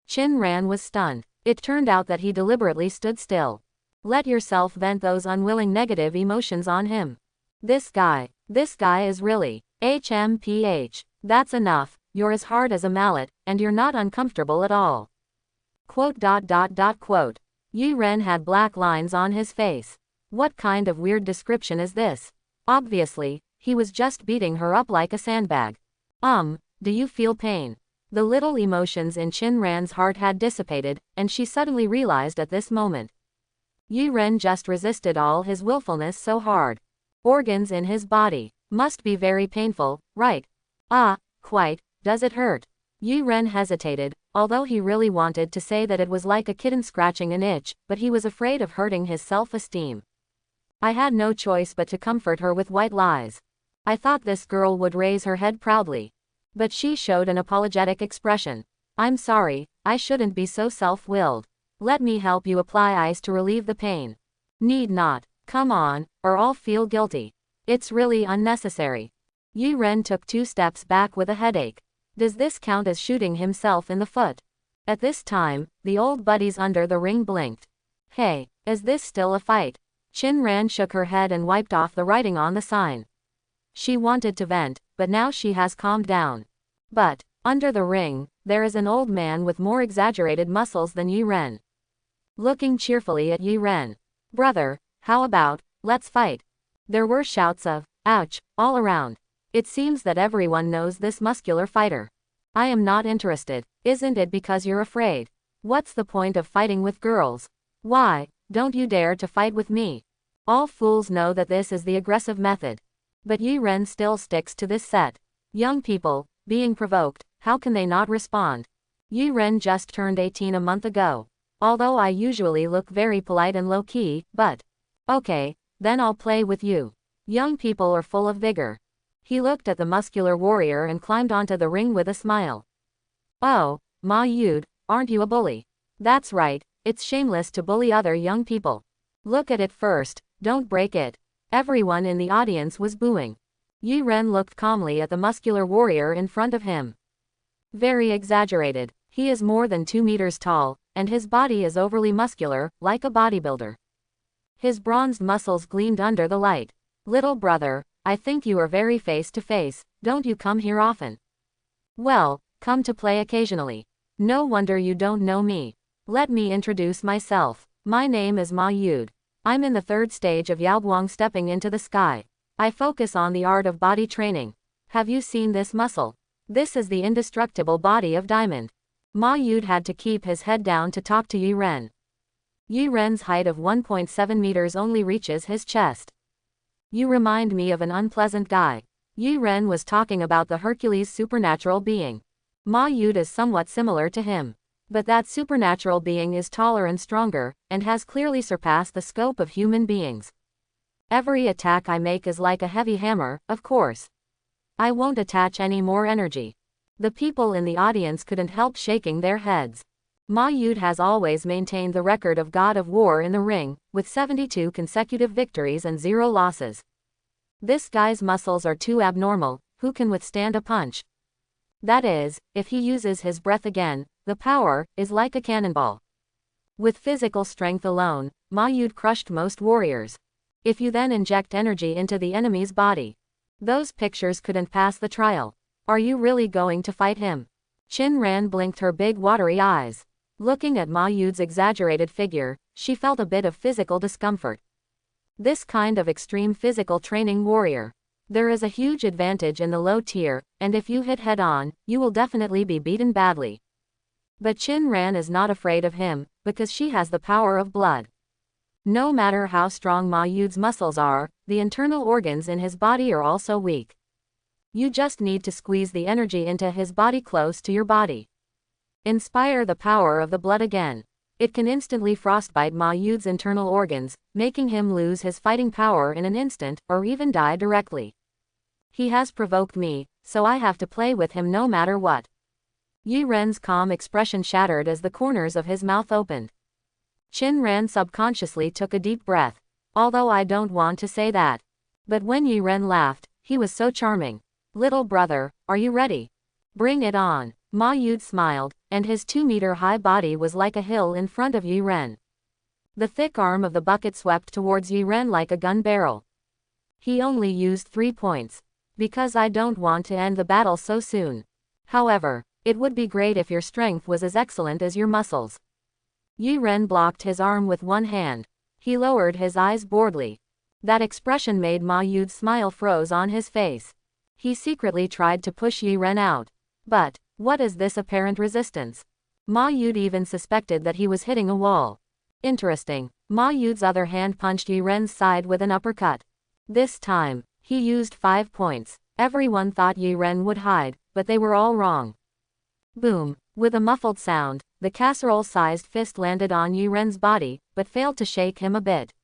Shinran was stunned. It turned out that he deliberately stood still. Let yourself vent those unwilling negative emotions on him. This guy is really HMPH. That's enough. You're as hard as a mallet, and you're not uncomfortable at all. Quote. Yi Ren had black lines on his face. What kind of weird description is this? Obviously, he was just beating her up like a sandbag. Do you feel pain? The little emotions in Qin Ran's heart had dissipated, and she suddenly realized at this moment. Yi Ren just resisted all his willfulness so hard. Organs in his body must be very painful, right? Ah, quite. Does it hurt? Yi Ren hesitated, although he really wanted to say that it was like a kitten scratching an itch, but he was afraid of hurting his self-esteem. I had no choice but to comfort her with white lies. I thought this girl would raise her head proudly. But she showed an apologetic expression. I'm sorry, I shouldn't be so self-willed. Let me help you apply ice to relieve the pain. Need not. Come on, or I'll feel guilty. It's really unnecessary. Yi Ren took 2 steps back with a headache. Does this count as shooting himself in the foot? At this time, the old buddies under the ring blinked. Hey, is this still a fight? Qin Ran shook her head and wiped off the writing on the sign. She wanted to vent, but now she has calmed down. But, under the ring, there is an old man with more exaggerated muscles than Yi Ren. Looking cheerfully at Yi Ren. Brother, how about, let's fight? There were shouts of, ouch, all around. It seems that everyone knows this muscular fighter. I am not interested. Isn't it because you're afraid? What's the point of fighting with girls? Why, don't you dare to fight with me? All fools know that this is the aggressive method. But Yi Ren still sticks to this set. Young people, being provoked, how can they not respond? Yi Ren just turned 18 a month ago. Although I usually look very polite and low-key, but... Okay, then I'll play with you. Young people are full of vigor. He looked at the muscular warrior and climbed onto the ring with a smile. Oh, Ma Yude, aren't you a bully? That's right, it's shameless to bully other young people. Look at it first, don't break it. Everyone in the audience was booing. Yi Ren looked calmly at the muscular warrior in front of him. Very exaggerated. He is more than 2 meters tall, and his body is overly muscular, like a bodybuilder. His bronzed muscles gleamed under the light. Little brother, I think you are very face-to-face, don't you come here often? Well, come to play occasionally. No wonder you don't know me. Let me introduce myself. My name is Ma Yude. I'm in the 3rd stage of Yaobuang stepping into the sky. I focus on the art of body training. Have you seen this muscle? This is the indestructible body of Diamond. Ma Yude had to keep his head down to talk to Yi Ren. Yi Ren's height of 1.7 meters only reaches his chest. You remind me of an unpleasant guy. Yi Ren was talking about the Hercules supernatural being. Ma Yude is somewhat similar to him. But that supernatural being is taller and stronger, and has clearly surpassed the scope of human beings. Every attack I make is like a heavy hammer, of course. I won't attach any more energy. The people in the audience couldn't help shaking their heads. Ma Yude has always maintained the record of God of War in the ring, with 72 consecutive victories and 0 losses. This guy's muscles are too abnormal. Who can withstand a punch? That is, if he uses his breath again, the power is like a cannonball. With physical strength alone, Ma Yude crushed most warriors. If you then inject energy into the enemy's body, those pictures couldn't pass the trial. Are you really going to fight him? Qin Ran blinked her big watery eyes. Looking at Ma Yude's exaggerated figure, she felt a bit of physical discomfort. This kind of extreme physical training warrior. There is a huge advantage in the low tier, and if you hit head-on, you will definitely be beaten badly. But Qin Ran is not afraid of him, because she has the power of blood. No matter how strong Ma Yude's muscles are, the internal organs in his body are also weak. You just need to squeeze the energy into his body close to your body. Inspire the power of the blood again. It can instantly frostbite Ma Yude's internal organs, making him lose his fighting power in an instant, or even die directly. He has provoked me, so I have to play with him no matter what. Yi Ren's calm expression shattered as the corners of his mouth opened. Qin Ran subconsciously took a deep breath. Although I don't want to say that. But when Yi Ren laughed, he was so charming. Little brother, are you ready? Bring it on. Ma Yude smiled, and his 2-meter-high body was like a hill in front of Yi Ren. The thick arm of the bucket swept towards Yi Ren like a gun barrel. He only used 3 points. Because I don't want to end the battle so soon. However, it would be great if your strength was as excellent as your muscles. Yi Ren blocked his arm with one hand. He lowered his eyes boredly. That expression made Ma Yude's smile froze on his face. He secretly tried to push Yi Ren out. But, What is this apparent resistance? Ma Yude even suspected that he was hitting a wall. Interesting. Ma Yude's other hand punched Yi Ren's side with an uppercut. This time, he used 5 points. Everyone thought Yi Ren would hide, but they were all wrong. Boom. With a muffled sound, the casserole-sized fist landed on Yi Ren's body, but failed to shake him a bit.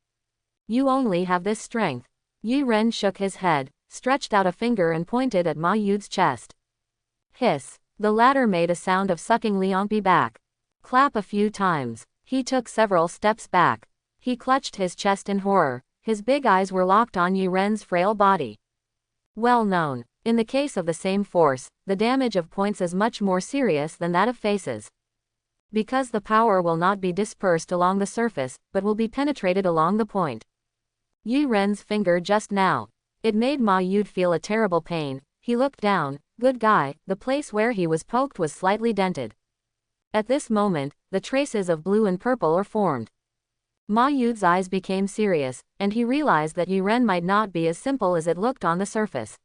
You only have this strength. Yi Ren shook his head, stretched out a finger and pointed at Ma Yude's chest. Hiss. The latter made a sound of sucking Liampi back. Clap a few times. He took several steps back. He clutched his chest in horror. His big eyes were locked on Yi Ren's frail body. Well known. In the case of the same force, the damage of points is much more serious than that of faces. Because the power will not be dispersed along the surface, but will be penetrated along the point. Yi Ren's finger just now. It made Ma Yude feel a terrible pain. He looked down. Good guy, the place where he was poked was slightly dented. At this moment, the traces of blue and purple are formed. Ma Yude's eyes became serious, and he realized that Yi Ren might not be as simple as it looked on the surface.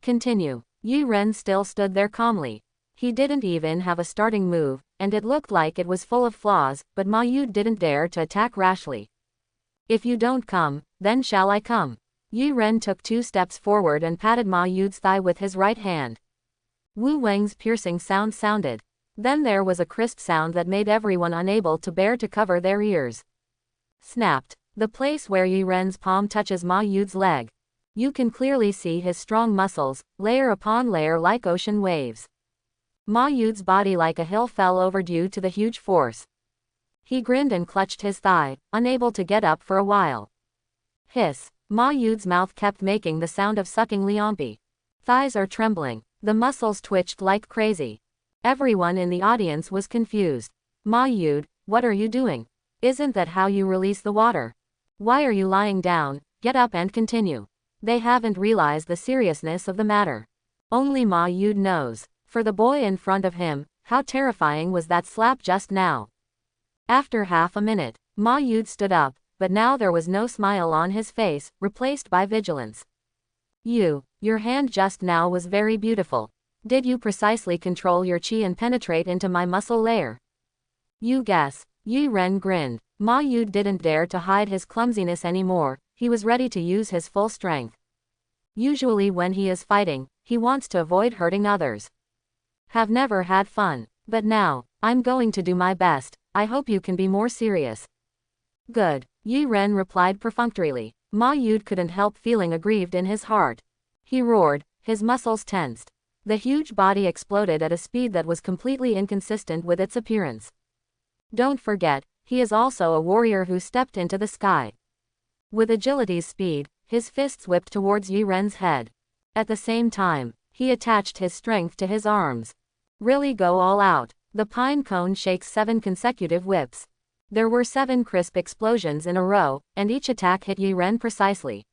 Continue. Yi Ren still stood there calmly. He didn't even have a starting move, and it looked like it was full of flaws, but Ma Yude didn't dare to attack rashly. If you don't come, then shall I come? Yi Ren took 2 steps forward and patted Ma Yude's thigh with his right hand. Wu Wang's piercing sound sounded. Then there was a crisp sound that made everyone unable to bear to cover their ears. Snapped. The place where Yi Ren's palm touches Ma Yude's leg. You can clearly see his strong muscles, layer upon layer like ocean waves. Ma Yude's body like a hill fell over due to the huge force. He grinned and clutched his thigh, unable to get up for a while. Hiss. Ma Yude's mouth kept making the sound of sucking Liampi. Thighs are trembling. The muscles twitched like crazy. Everyone in the audience was confused. Ma Yude, what are you doing? Isn't that how you release the water? Why are you lying down? Get up and continue. They haven't realized the seriousness of the matter. Only Ma Yude knows. For the boy in front of him, how terrifying was that slap just now. After half a minute, Ma Yude stood up, but now there was no smile on his face, replaced by vigilance. Your hand just now was very beautiful. Did you precisely control your chi and penetrate into my muscle layer? You guess. Yi Ren grinned. Ma Yude didn't dare to hide his clumsiness anymore. He was ready to use his full strength. Usually when he is fighting, he wants to avoid hurting others. Have never had fun. But now, I'm going to do my best. I hope you can be more serious. Good. Yi Ren replied perfunctorily. Ma Yude couldn't help feeling aggrieved in his heart. He roared, his muscles tensed. The huge body exploded at a speed that was completely inconsistent with its appearance. Don't forget, he is also a warrior who stepped into the sky. With agility's speed, his fists whipped towards Yi Ren's head. At the same time, he attached his strength to his arms. Really go all out. The pine cone shakes 7 consecutive whips. There were 7 crisp explosions in a row, and each attack hit Yi Ren precisely.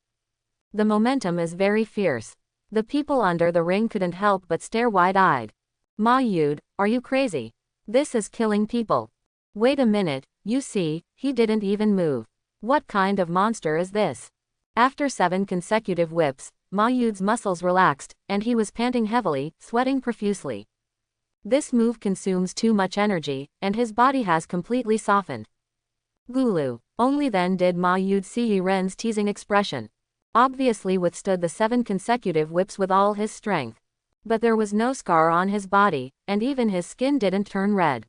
The momentum is very fierce. The people under the ring couldn't help but stare wide-eyed. Ma Yude, are you crazy? This is killing people. Wait a minute, you see, he didn't even move. What kind of monster is this? After 7 consecutive whips, Ma Yude's muscles relaxed, and he was panting heavily, sweating profusely. This move consumes too much energy, and his body has completely softened. Gulu. Only then did Ma Yude see Yi Ren's teasing expression. Obviously withstood the 7 consecutive whips with all his strength. But there was no scar on his body, and even his skin didn't turn red.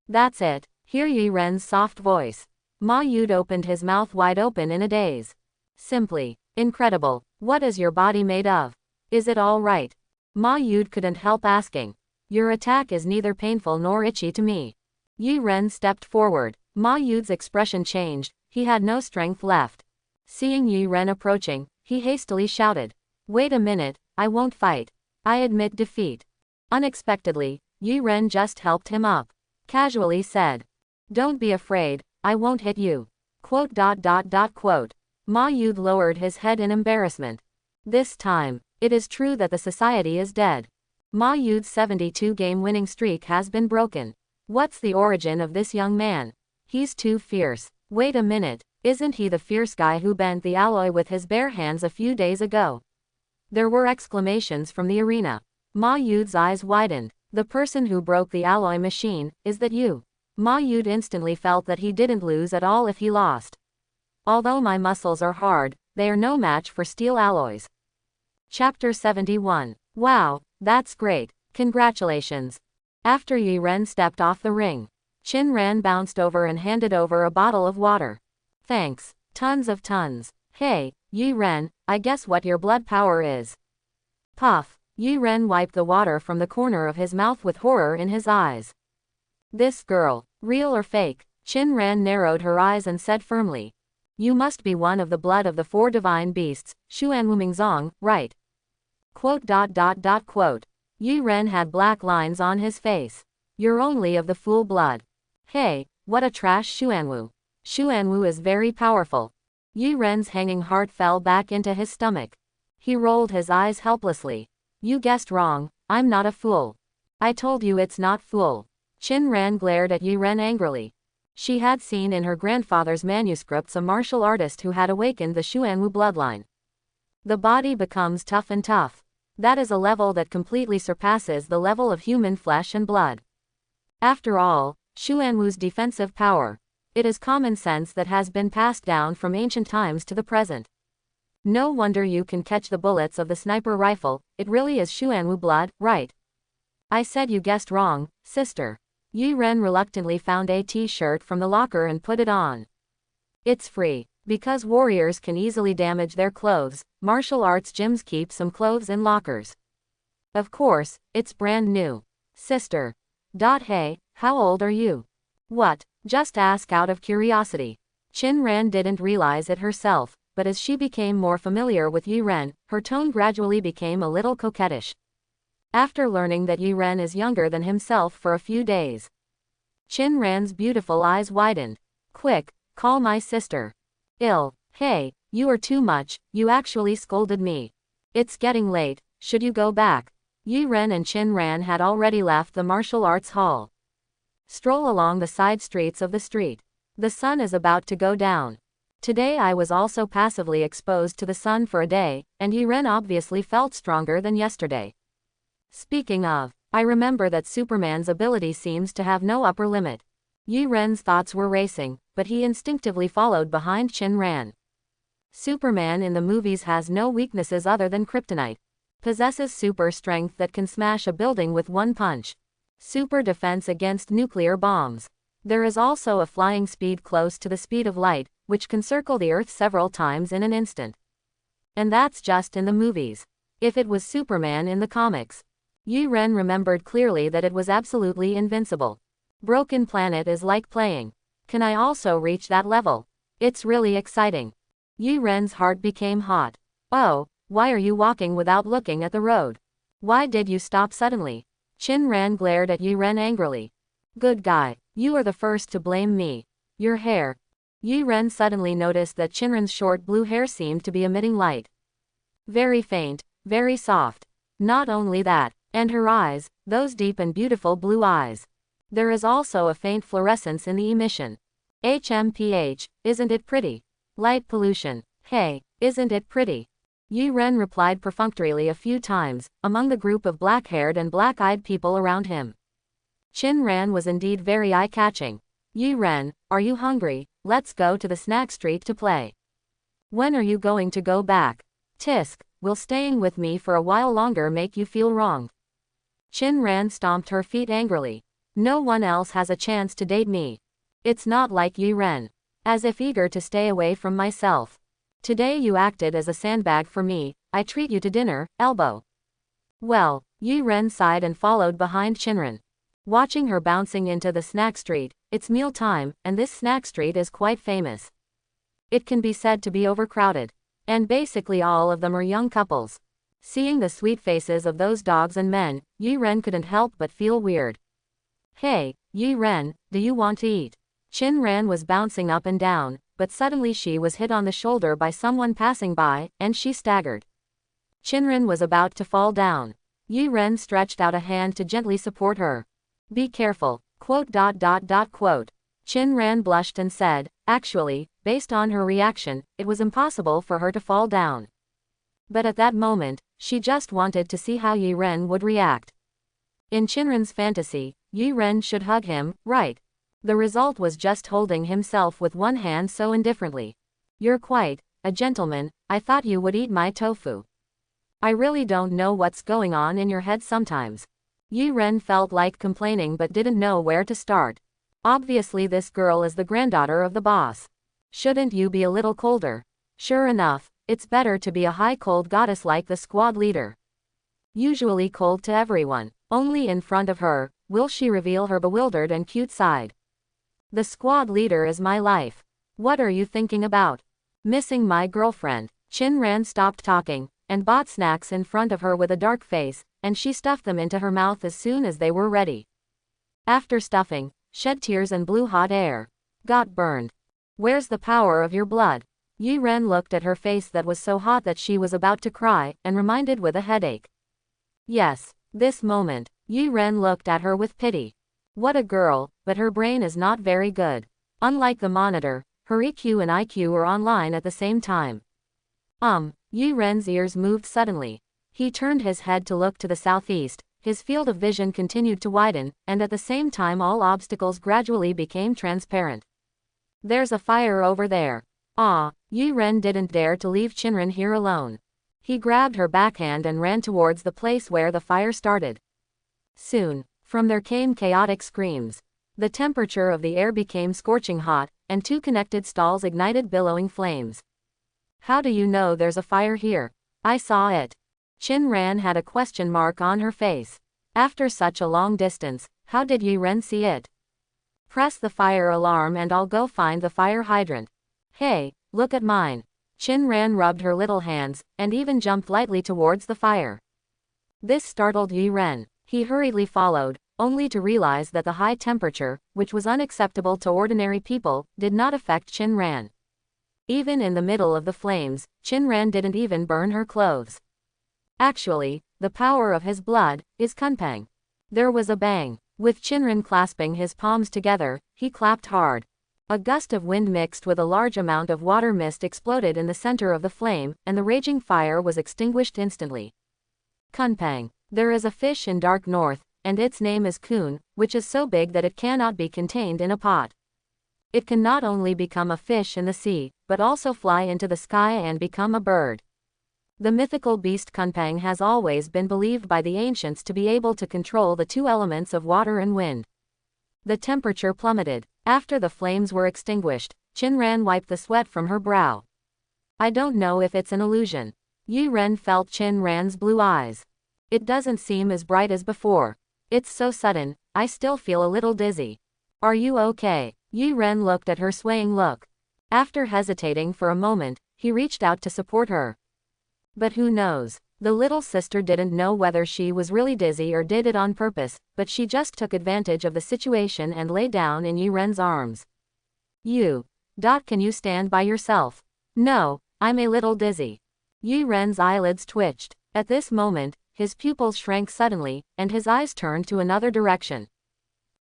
That's it. Hear Yi Ren's soft voice. Ma Yude opened his mouth wide open in a daze. Simply incredible. What is your body made of? Is it all right? Ma Yude couldn't help asking. Your attack is neither painful nor itchy to me. Yi Ren stepped forward. Ma Yude's expression changed. He had no strength left. Seeing Yi Ren approaching, he hastily shouted. Wait a minute, I won't fight. I admit defeat. Unexpectedly, Yi Ren just helped him up. Casually said. Don't be afraid, I won't hit you. Ma Yude lowered his head in embarrassment. This time, it is true that the society is dead. Ma Yude's 72-game winning streak has been broken. What's the origin of this young man? He's too fierce. Wait a minute, isn't he the fierce guy who bent the alloy with his bare hands a few days ago? There were exclamations from the arena. Ma Yude's eyes widened. The person who broke the alloy machine, is that you? Ma Yud instantly felt that he didn't lose at all if he lost. Although my muscles are hard, they are no match for steel alloys. Chapter 71. Wow, that's great. Congratulations. After Yi Ren stepped off the ring, Qin Ran bounced over and handed over a bottle of water. Thanks. Tons of tons. Hey, Yi Ren, I guess what your blood power is. Puff. Yi Ren wiped the water from the corner of his mouth with horror in his eyes. This girl, real or fake? Qin Ran narrowed her eyes and said firmly. You must be one of the blood of the four divine beasts, Xuanwu Mingzong, right? Quote. Yi Ren had black lines on his face. You're only of the fool blood. Hey, what a trash Xuanwu. Xuanwu is very powerful. Yi Ren's hanging heart fell back into his stomach. He rolled his eyes helplessly. You guessed wrong, I'm not a fool. I told you it's not fool. Qin Ran glared at Yi Ren angrily. She had seen in her grandfather's manuscripts a martial artist who had awakened the Xuanwu bloodline. The body becomes tough and tough. That is a level that completely surpasses the level of human flesh and blood. After all, Xuanwu's defensive power. It is common sense that has been passed down from ancient times to the present. No wonder you can catch the bullets of the sniper rifle, it really is Xuanwu blood, right? I said you guessed wrong, sister. Yi Ren reluctantly found a t-shirt from the locker and put it on. It's free. Because warriors can easily damage their clothes, martial arts gyms keep some clothes in lockers. Of course, it's brand new. Sister. Hey, how old are you? What? Just ask out of curiosity. Qin Ran didn't realize it herself, but as she became more familiar with Yi Ren, her tone gradually became a little coquettish. After learning that Yi Ren is younger than himself for a few days, Qin Ran's beautiful eyes widened. Quick, call my sister. Hey, you are too much, you actually scolded me. It's getting late, should you go back? Yi Ren and Qin Ran had already left the martial arts hall. Stroll along the side streets of the street. The sun is about to go down. Today I was also passively exposed to the sun for a day, and Yi Ren obviously felt stronger than yesterday. Speaking of, I remember that Superman's ability seems to have no upper limit. Yi Ren's thoughts were racing, but he instinctively followed behind Qin Ran. Superman in the movies has no weaknesses other than kryptonite. Possesses super strength that can smash a building with one punch. Super defense against nuclear bombs. There is also a flying speed close to the speed of light, which can circle the Earth several times in an instant. And that's just in the movies. If it was Superman in the comics. Yi Ren remembered clearly that it was absolutely invincible. Broken Planet is like playing. Can I also reach that level? It's really exciting. Yi Ren's heart became hot. Oh, why are you walking without looking at the road? Why did you stop suddenly? Qin Ran glared at Yi Ren angrily. Good guy, you are the first to blame me. Your hair. Yi Ren suddenly noticed that Qin Ran's short blue hair seemed to be emitting light. Very faint, very soft. Not only that, and her eyes, those deep and beautiful blue eyes. There is also a faint fluorescence in the emission. HMPH, isn't it pretty? Light pollution. Hey, isn't it pretty? Yi Ren replied perfunctorily a few times, among the group of black-haired and black-eyed people around him. Qin Ran was indeed very eye-catching. Yi Ren, are you hungry? Let's go to the snack street to play. When are you going to go back? Tisk, will staying with me for a while longer make you feel wrong? Qin Ran stomped her feet angrily. No one else has a chance to date me. It's not like Yi Ren. As if eager to stay away from myself. Today you acted as a sandbag for me, I treat you to dinner, elbow. Well, Yi Ren sighed and followed behind Qin Ran. Watching her bouncing into the snack street, it's meal time, and this snack street is quite famous. It can be said to be overcrowded. And basically all of them are young couples. Seeing the sweet faces of those dogs and men, Yi Ren couldn't help but feel weird. Hey, Yi Ren, do you want to eat? Qin Ran was bouncing up and down, but suddenly she was hit on the shoulder by someone passing by, and she staggered. Qin Ran was about to fall down. Yi Ren stretched out a hand to gently support her. Be careful, quote. Qin Ran blushed and said, actually, based on her reaction, it was impossible for her to fall down. But at that moment, she just wanted to see how Yi Ren would react. In Chinren's fantasy, Yi Ren should hug him, right? The result was just holding himself with one hand so indifferently. You're quite a gentleman, I thought you would eat my tofu. I really don't know what's going on in your head sometimes. Yi Ren felt like complaining but didn't know where to start. Obviously this girl is the granddaughter of the boss. Shouldn't you be a little colder? Sure enough, it's better to be a high cold goddess like the squad leader. Usually cold to everyone, only in front of her will she reveal her bewildered and cute side. The squad leader is my life. What are you thinking about? Missing my girlfriend. Chinren stopped talking and bought snacks in front of her with a dark face, and she stuffed them into her mouth as soon as they were ready. After stuffing, shed tears and blew hot air. Got burned. Where's the power of your blood? Yi Ren looked at her face that was so hot that she was about to cry, and reminded with a headache. Yes, this moment, Yi Ren looked at her with pity. What a girl, but her brain is not very good. Unlike the monitor, her EQ and IQ are online at the same time. Yi Ren's ears moved suddenly. He turned his head to look to the southeast, his field of vision continued to widen, and at the same time all obstacles gradually became transparent. There's a fire over there. Yi Ren didn't dare to leave Chinren here alone. He grabbed her backhand and ran towards the place where the fire started. Soon, from there came chaotic screams. The temperature of the air became scorching hot, and two connected stalls ignited billowing flames. How do you know there's a fire here? I saw it. Chinren had a question mark on her face. After such a long distance, how did Yi Ren see it? Press the fire alarm and I'll go find the fire hydrant. Hey, look at mine. Chinren rubbed her little hands, and even jumped lightly towards the fire. This startled Yi Ren. He hurriedly followed, only to realize that the high temperature, which was unacceptable to ordinary people, did not affect Chinren. Even in the middle of the flames, Chinren didn't even burn her clothes. Actually, the power of his blood is kunpang. There was a bang. With Chinren clasping his palms together, he clapped hard. A gust of wind mixed with a large amount of water mist exploded in the center of the flame, and the raging fire was extinguished instantly. Kunpang. There is a fish in Dark North, and its name is kun, which is so big that it cannot be contained in a pot. It can not only become a fish in the sea, but also fly into the sky and become a bird. The mythical beast kunpang has always been believed by the ancients to be able to control the two elements of water and wind. The temperature plummeted. After the flames were extinguished, Chinren wiped the sweat from her brow. I don't know if it's an illusion. Yi Ren felt Chinren's blue eyes. It doesn't seem as bright as before. It's so sudden, I still feel a little dizzy. Are you okay? Yi Ren looked at her swaying look. After hesitating for a moment, he reached out to support her. But who knows? The little sister didn't know whether she was really dizzy or did it on purpose, but she just took advantage of the situation and lay down in Yi Ren's arms. Can you stand by yourself? No, I'm a little dizzy. Yi Ren's eyelids twitched. At this moment, his pupils shrank suddenly, and his eyes turned to another direction.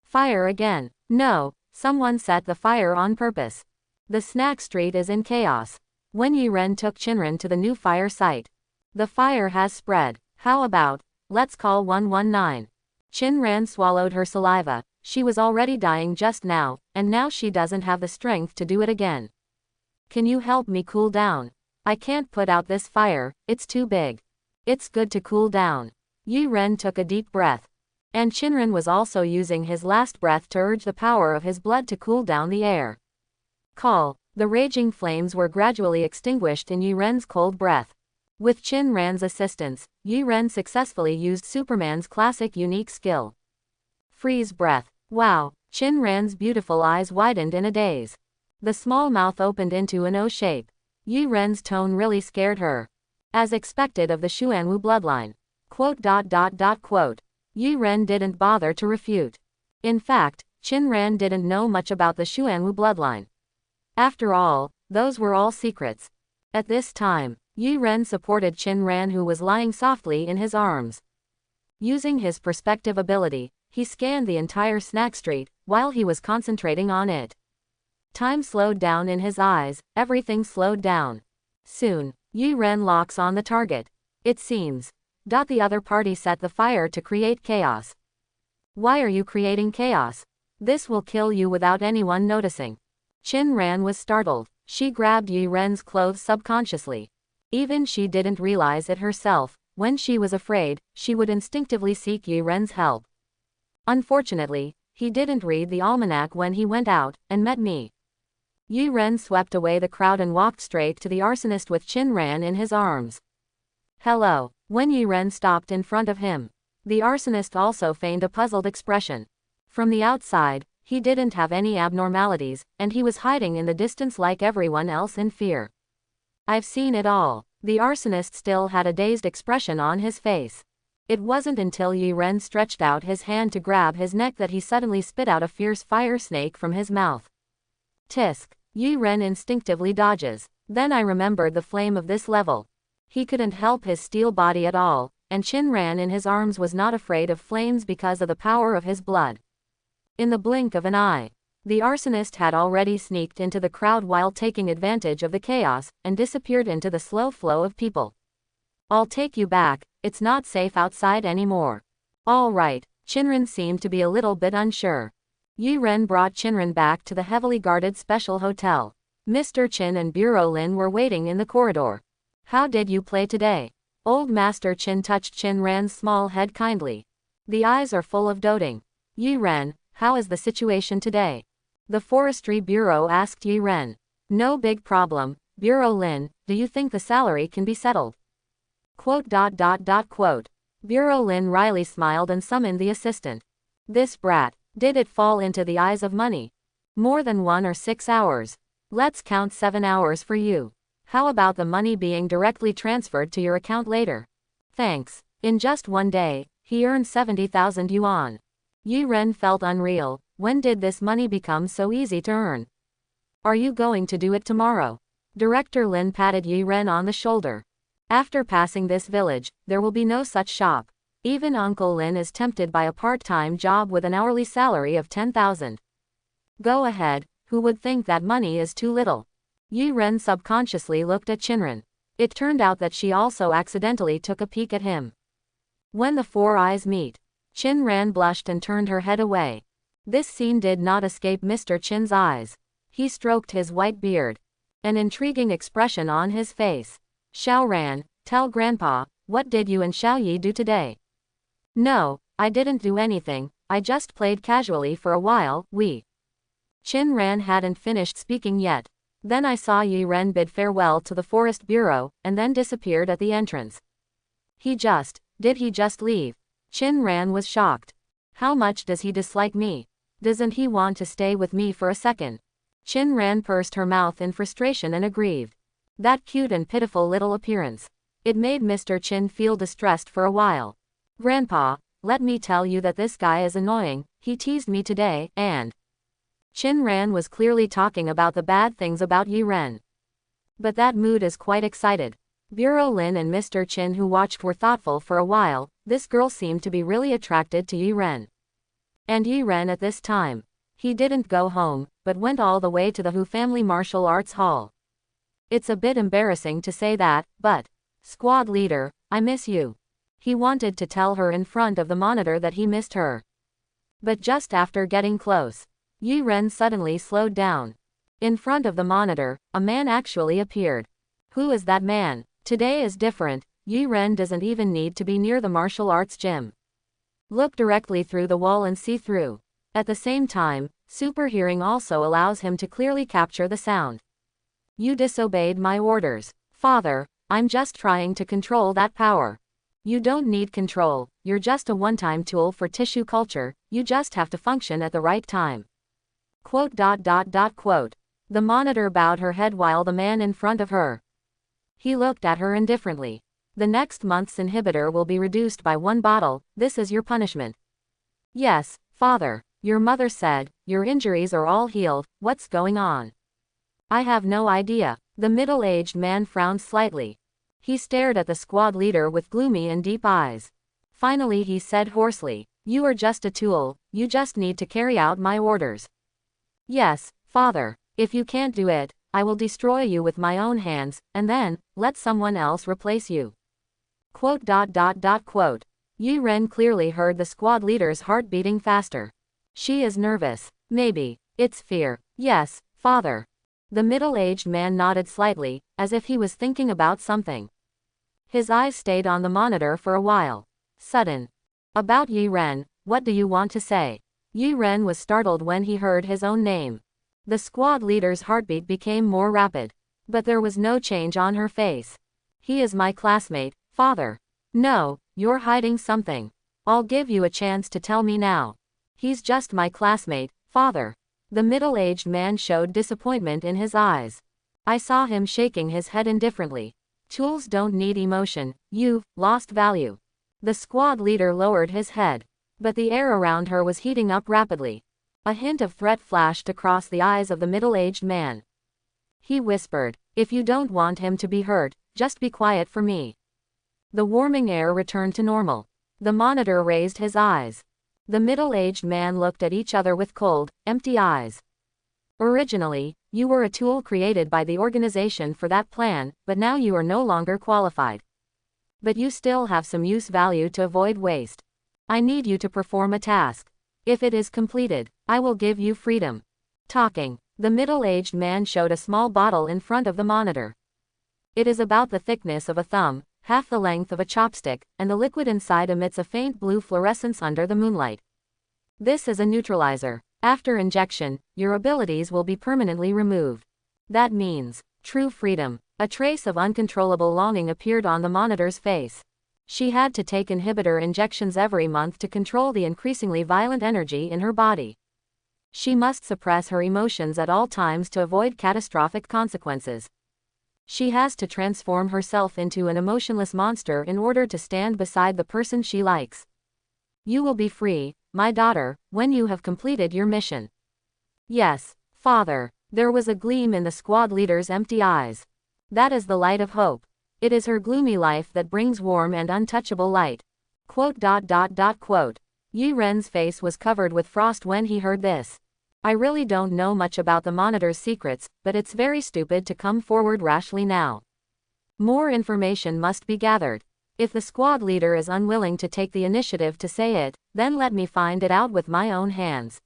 Fire again. No, someone set the fire on purpose. The snack street is in chaos. When Yi Ren took Chinren to the new fire site, the fire has spread. How about, let's call 119. Chinren swallowed her saliva. She was already dying just now, and now she doesn't have the strength to do it again. Can you help me cool down? I can't put out this fire, it's too big. It's good to cool down. Yi Ren took a deep breath. And Chinren was also using his last breath to urge the power of his blood to cool down the air. Call. The raging flames were gradually extinguished in Yi Ren's cold breath. With Chinren's assistance, Yi Ren successfully used Superman's classic unique skill. Freeze breath. Wow, Chinren's beautiful eyes widened in a daze. The small mouth opened into an O shape. Yi Ren's tone really scared her. As expected of the Xuanwu bloodline. Yi Ren didn't bother to refute. In fact, Chinren didn't know much about the Xuanwu bloodline. After all, those were all secrets. At this time, Yi Ren supported Chinren, who was lying softly in his arms. Using his perspective ability, he scanned the entire snack street, while he was concentrating on it. Time slowed down in his eyes, everything slowed down. Soon, Yi Ren locks on the target. It seems. The other party set the fire to create chaos. Why are you creating chaos? This will kill you without anyone noticing. Chinran was startled. She grabbed Yi Ren's clothes subconsciously. Even she didn't realize it herself. When she was afraid, she would instinctively seek Yi Ren's help. Unfortunately, he didn't read the almanac when he went out and met me. Yi Ren swept away the crowd and walked straight to the arsonist with Chinran in his arms. Hello. When Yi Ren stopped in front of him, the arsonist also feigned a puzzled expression. From the outside, he didn't have any abnormalities, and he was hiding in the distance like everyone else in fear. I've seen it all. The arsonist still had a dazed expression on his face. It wasn't until Yi Ren stretched out his hand to grab his neck that he suddenly spit out a fierce fire snake from his mouth. Tisk. Yi Ren instinctively dodges. Then I remembered the flame of this level. He couldn't help his steel body at all, and Chinran in his arms was not afraid of flames because of the power of his blood. In the blink of an eye, the arsonist had already sneaked into the crowd while taking advantage of the chaos, and disappeared into the slow flow of people. I'll take you back, it's not safe outside anymore. All right. Chinran seemed to be a little bit unsure. Yi Ren brought Chinran back to the heavily guarded special hotel. Mr. Chin and Bureau Lin were waiting in the corridor. How did you play today? Old Master Chin touched Chinran's small head kindly. The eyes are full of doting. Yi Ren, how is the situation today? The Forestry Bureau asked Yi Ren. No big problem, Bureau Lin, do you think the salary can be settled? Quote. Bureau Lin wryly smiled and summoned the assistant. This brat, did it fall into the eyes of money? More than 1 or 6 hours. Let's count 7 hours for you. How about the money being directly transferred to your account later? Thanks. In just 1 day, he earned 70,000 yuan. Yi Ren felt unreal. When did this money become so easy to earn? Are you going to do it tomorrow? Director Lin patted Yi Ren on the shoulder. After passing this village, there will be no such shop. Even Uncle Lin is tempted by a part-time job with an hourly salary of 10,000. Go ahead, who would think that money is too little? Yi Ren subconsciously looked at Chinran. It turned out that she also accidentally took a peek at him. When the 4 eyes meet, Chinran blushed and turned her head away. This scene did not escape Mr. Chin's eyes. He stroked his white beard. An intriguing expression on his face. Xiaoran, tell Grandpa, what did you and Xiaoyi do today? No, I didn't do anything, I just played casually for a while, Chinran hadn't finished speaking yet. Then I saw Yi Ren bid farewell to the Forest Bureau, and then disappeared at the entrance. Did he just leave? Chinran was shocked. How much does he dislike me? Doesn't he want to stay with me for a second? Chinran pursed her mouth in frustration and aggrieved. That cute and pitiful little appearance. It made Mr. Chin feel distressed for a while. Grandpa, let me tell you that this guy is annoying, he teased me today, and Chinran was clearly talking about the bad things about Yi Ren. But that mood is quite excited. Bureau Lin and Mr. Chin who watched were thoughtful for a while. This girl seemed to be really attracted to Yi Ren. And Yi Ren at this time. He didn't go home, but went all the way to the Hu Family Martial Arts Hall. It's a bit embarrassing to say that, but squad leader, I miss you. He wanted to tell her in front of the monitor that he missed her. But just after getting close, Yi Ren suddenly slowed down. In front of the monitor, a man actually appeared. Who is that man? Today is different. Yi Ren doesn't even need to be near the martial arts gym. Look directly through the wall and see through. At the same time, super hearing also allows him to clearly capture the sound. You disobeyed my orders. Father, I'm just trying to control that power. You don't need control, you're just a one-time tool for tissue culture, you just have to function at the right time. Quote. The monitor bowed her head while the man in front of her. He looked at her indifferently. The next month's inhibitor will be reduced by 1 bottle, this is your punishment. Yes, father, your mother said, your injuries are all healed, what's going on? I have no idea. The middle-aged man frowned slightly. He stared at the squad leader with gloomy and deep eyes. Finally he said hoarsely, you are just a tool, you just need to carry out my orders. Yes, father, if you can't do it, I will destroy you with my own hands, and then, let someone else replace you. Quote. Yi Ren clearly heard the squad leader's heart beating faster. She is nervous. Maybe. It's fear. Yes, father. The middle-aged man nodded slightly, as if he was thinking about something. His eyes stayed on the monitor for a while. Sudden. About Yi Ren, what do you want to say? Yi Ren was startled when he heard his own name. The squad leader's heartbeat became more rapid. But there was no change on her face. He is my classmate, father. No, you're hiding something. I'll give you a chance to tell me now. He's just my classmate, father. The middle-aged man showed disappointment in his eyes. I saw him shaking his head indifferently. Tools don't need emotion, you've lost value. The squad leader lowered his head. But the air around her was heating up rapidly. A hint of threat flashed across the eyes of the middle-aged man. He whispered, if you don't want him to be hurt, just be quiet for me. The warming air returned to normal. The monitor raised his eyes. The middle-aged man looked at each other with cold, empty eyes. Originally, you were a tool created by the organization for that plan, but now you are no longer qualified. But you still have some use value to avoid waste. I need you to perform a task. If it is completed, I will give you freedom. Talking. The middle-aged man showed a small bottle in front of the monitor. It is about the thickness of a thumb, half the length of a chopstick, and the liquid inside emits a faint blue fluorescence under the moonlight. This is a neutralizer. After injection, your abilities will be permanently removed. That means true freedom. A trace of uncontrollable longing appeared on the monitor's face. She had to take inhibitor injections every month to control the increasingly violent energy in her body. She must suppress her emotions at all times to avoid catastrophic consequences. She has to transform herself into an emotionless monster in order to stand beside the person she likes. You will be free, my daughter, when you have completed your mission. Yes, father. There was a gleam in the squad leader's empty eyes. That is the light of hope. It is her gloomy life that brings warm and untouchable light. Quote. Yi Ren's face was covered with frost when he heard this. I really don't know much about the monitor's secrets, but it's very stupid to come forward rashly now. More information must be gathered. If the squad leader is unwilling to take the initiative to say it, then let me find it out with my own hands.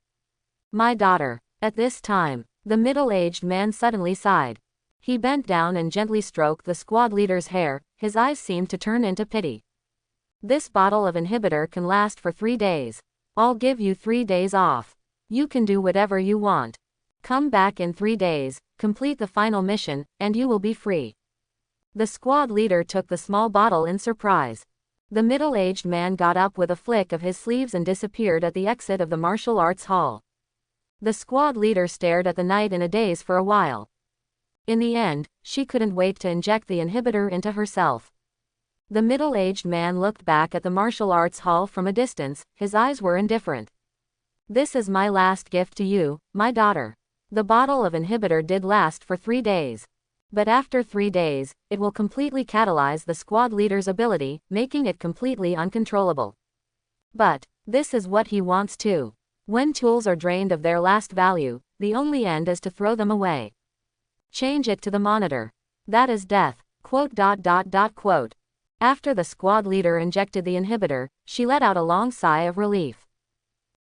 My daughter. At this time, the middle-aged man suddenly sighed. He bent down and gently stroked the squad leader's hair. His eyes seemed to turn into pity. This bottle of inhibitor can last for 3 days. I'll give you 3 days off. You can do whatever you want. Come back in 3 days, complete the final mission, and you will be free. The squad leader took the small bottle in surprise. The middle-aged man got up with a flick of his sleeves and disappeared at the exit of the martial arts hall. The squad leader stared at the night in a daze for a while. In the end, she couldn't wait to inject the inhibitor into herself. The middle-aged man looked back at the martial arts hall from a distance. His eyes were indifferent. This is my last gift to you, my daughter. The bottle of inhibitor did last for 3 days. But after 3 days, it will completely catalyze the squad leader's ability, making it completely uncontrollable. But this is what he wants too. When tools are drained of their last value, the only end is to throw them away. Change it to the monitor. That is death. Quote. After the squad leader injected the inhibitor, she let out a long sigh of relief.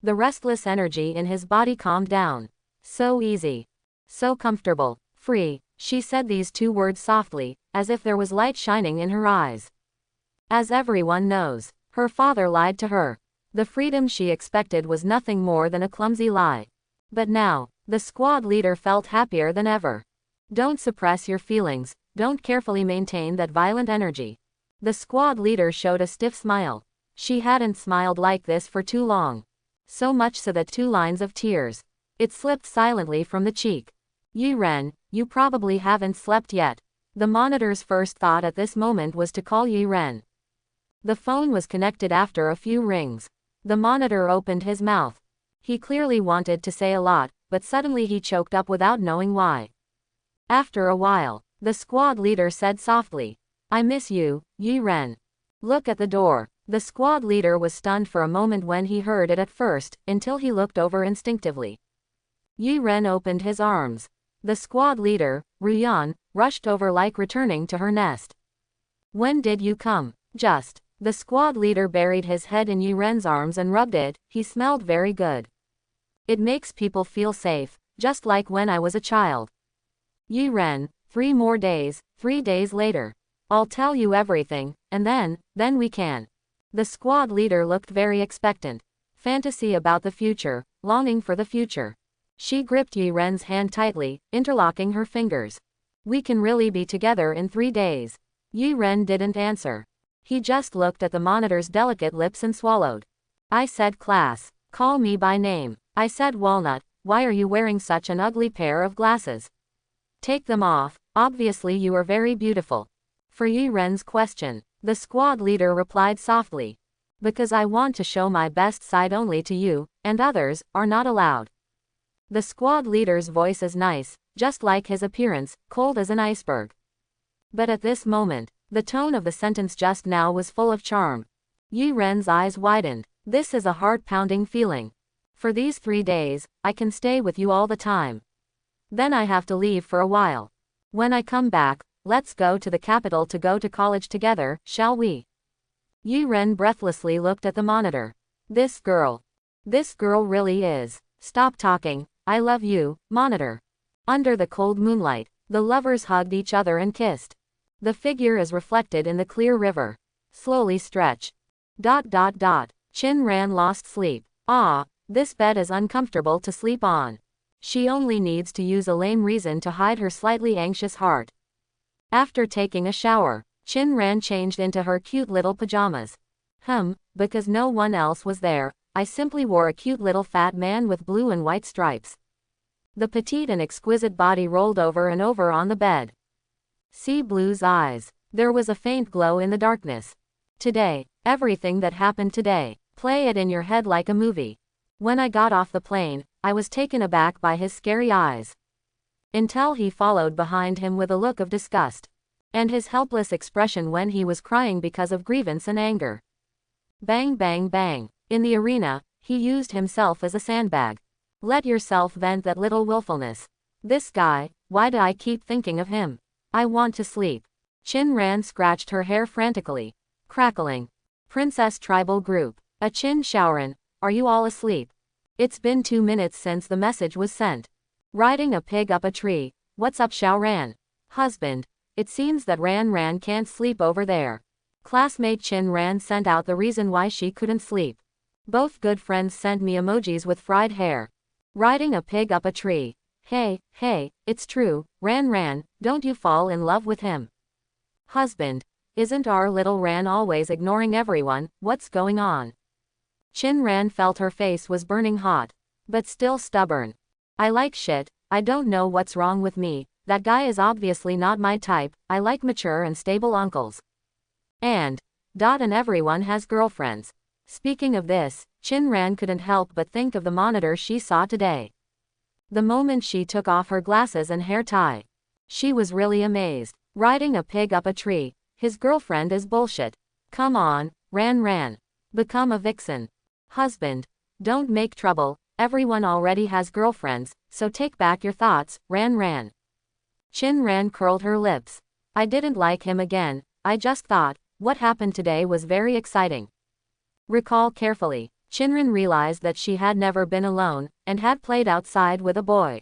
The restless energy in his body calmed down. So easy. So comfortable. Free. She said these 2 words softly, as if there was light shining in her eyes. As everyone knows, her father lied to her. The freedom she expected was nothing more than a clumsy lie. But now, the squad leader felt happier than ever. Don't suppress your feelings, don't carefully maintain that violent energy. The squad leader showed a stiff smile. She hadn't smiled like this for too long. So much so that 2 lines of tears. It slipped silently from the cheek. Yi Ren, you probably haven't slept yet. The monitor's first thought at this moment was to call Yi Ren. The phone was connected after a few rings. The monitor opened his mouth. He clearly wanted to say a lot, but suddenly he choked up without knowing why. After a while, the squad leader said softly, I miss you, Yi Ren. Look at the door. The squad leader was stunned for a moment when he heard it at first, until he looked over instinctively. Yi Ren opened his arms. The squad leader, Ruyan, rushed over like returning to her nest. When did you come? Just. The squad leader buried his head in Yi Ren's arms and rubbed it. He smelled very good. It makes people feel safe, just like when I was a child. Yi Ren, 3 more days, 3 days later. I'll tell you everything, and then we can. The squad leader looked very expectant. Fantasy about the future, longing for the future. She gripped Yi Ren's hand tightly, interlocking her fingers. We can really be together in 3 days. Yi Ren didn't answer. He just looked at the monitor's delicate lips and swallowed. I said class. Call me by name. I said Walnut, why are you wearing such an ugly pair of glasses? Take them off, obviously you are very beautiful. For Yi Ren's question, the squad leader replied softly. Because I want to show my best side only to you, and others are not allowed. The squad leader's voice is nice, just like his appearance, cold as an iceberg. But at this moment, the tone of the sentence just now was full of charm. Yi Ren's eyes widened. This is a heart-pounding feeling. For these 3 days, I can stay with you all the time. Then I have to leave for a while. When I come back, let's go to the capital to go to college together, shall we? Yi Ren breathlessly looked at the monitor. This girl really is. Stop talking, I love you, monitor. Under the cold moonlight, the lovers hugged each other and kissed. The figure is reflected in the clear river. Slowly stretch. ... Chin Ran lost sleep. Ah, this bed is uncomfortable to sleep on. She only needs to use a lame reason to hide her slightly anxious heart. After taking a shower, Chin Ran changed into her cute little pajamas. Because no one else was there, I simply wore a cute little fat man with blue and white stripes. The petite and exquisite body rolled over and over on the bed. See Blue's eyes. There was a faint glow in the darkness. Today, everything that happened today, play it in your head like a movie. When I got off the plane, I was taken aback by his scary eyes. Until he followed behind him with a look of disgust. And his helpless expression when he was crying because of grievance and anger. Bang bang bang. In the arena, he used himself as a sandbag. Let yourself vent that little willfulness. This guy, why do I keep thinking of him? I want to sleep. Chin Ran scratched her hair frantically. Crackling. Princess Tribal Group. A Chin Shaoran, are you all asleep? It's been 2 minutes since the message was sent. Riding a pig up a tree. What's up, Shaoran? Husband. It seems that Ran can't sleep over there. Classmate Chin Ran sent out the reason why she couldn't sleep. Both good friends sent me emojis with fried hair. Riding a pig up a tree. Hey, it's true, Ran, don't you fall in love with him? Husband. Isn't our little Ran always ignoring everyone? What's going on? Chin Ran felt her face was burning hot. But still stubborn. I like shit, I don't know what's wrong with me, that guy is obviously not my type, I like mature and stable uncles. And everyone has girlfriends. Speaking of this, Chin Ran couldn't help but think of the monitor she saw today. The moment she took off her glasses and hair tie. She was really amazed. Riding a pig up a tree. His girlfriend is bullshit. Come on, Ran. Become a vixen. Husband. Don't make trouble, everyone already has girlfriends, so take back your thoughts, Ran. Chin Ran curled her lips. I didn't like him again, I just thought, what happened today was very exciting. Recall carefully. Chinran realized that she had never been alone, and had played outside with a boy.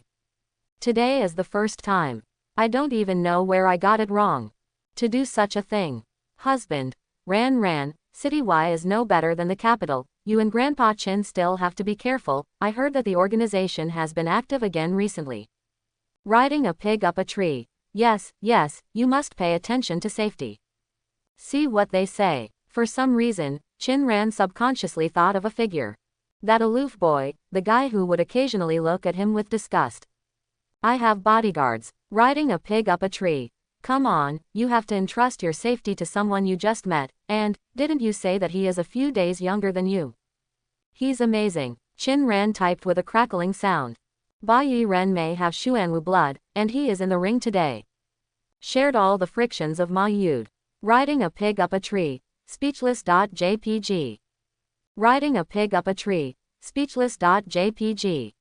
Today is the first time. I don't even know where I got it wrong. To do such a thing. Husband. Ran, City Y is no better than the capital, you and Grandpa Chin still have to be careful, I heard that the organization has been active again recently. Riding a pig up a tree. Yes, you must pay attention to safety. See what they say. For some reason, Chin Ran subconsciously thought of a figure. That aloof boy, the guy who would occasionally look at him with disgust. I have bodyguards. Riding a pig up a tree. Come on, you have to entrust your safety to someone you just met, and, didn't you say that he is a few days younger than you? He's amazing, Chin Ran typed with a crackling sound. Ba Yi Ren may have Xuanwu blood, and he is in the ring today. Shared all the frictions of Ma Yud. Riding a pig up a tree. Speechless.jpg. Riding a pig up a tree. Speechless.jpg.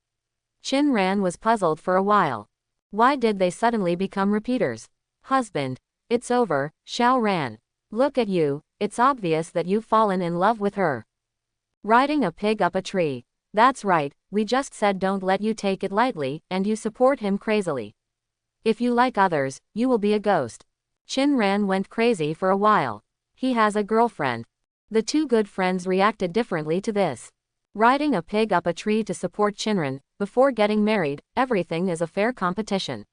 Chin Ran was puzzled for a while. Why did they suddenly become repeaters? Husband. It's over, Xiao Ran. Look at you, it's obvious that you've fallen in love with her. Riding a pig up a tree. That's right, we just said don't let you take it lightly, and you support him crazily. If you like others, you will be a ghost. Shinran went crazy for a while. He has a girlfriend. The two good friends reacted differently to this. Riding a pig up a tree to support Shinran, before getting married, everything is a fair competition.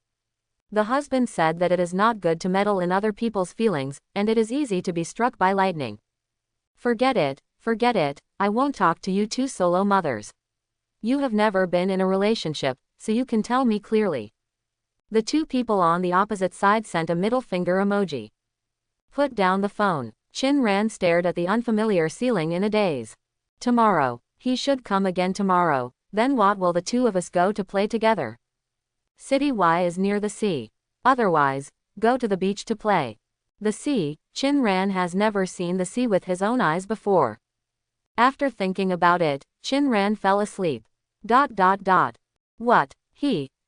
The husband said that it is not good to meddle in other people's feelings, and it is easy to be struck by lightning. Forget it, I won't talk to you two solo mothers. You have never been in a relationship, so you can tell me clearly. The two people on the opposite side sent a middle finger emoji. Put down the phone. Shinran stared at the unfamiliar ceiling in a daze. Tomorrow. He should come again tomorrow, then what will the two of us go to play together? City Y is near the sea. Otherwise, go to the beach to play. The sea, Shinran has never seen the sea with his own eyes before. After thinking about it, Shinran fell asleep. What?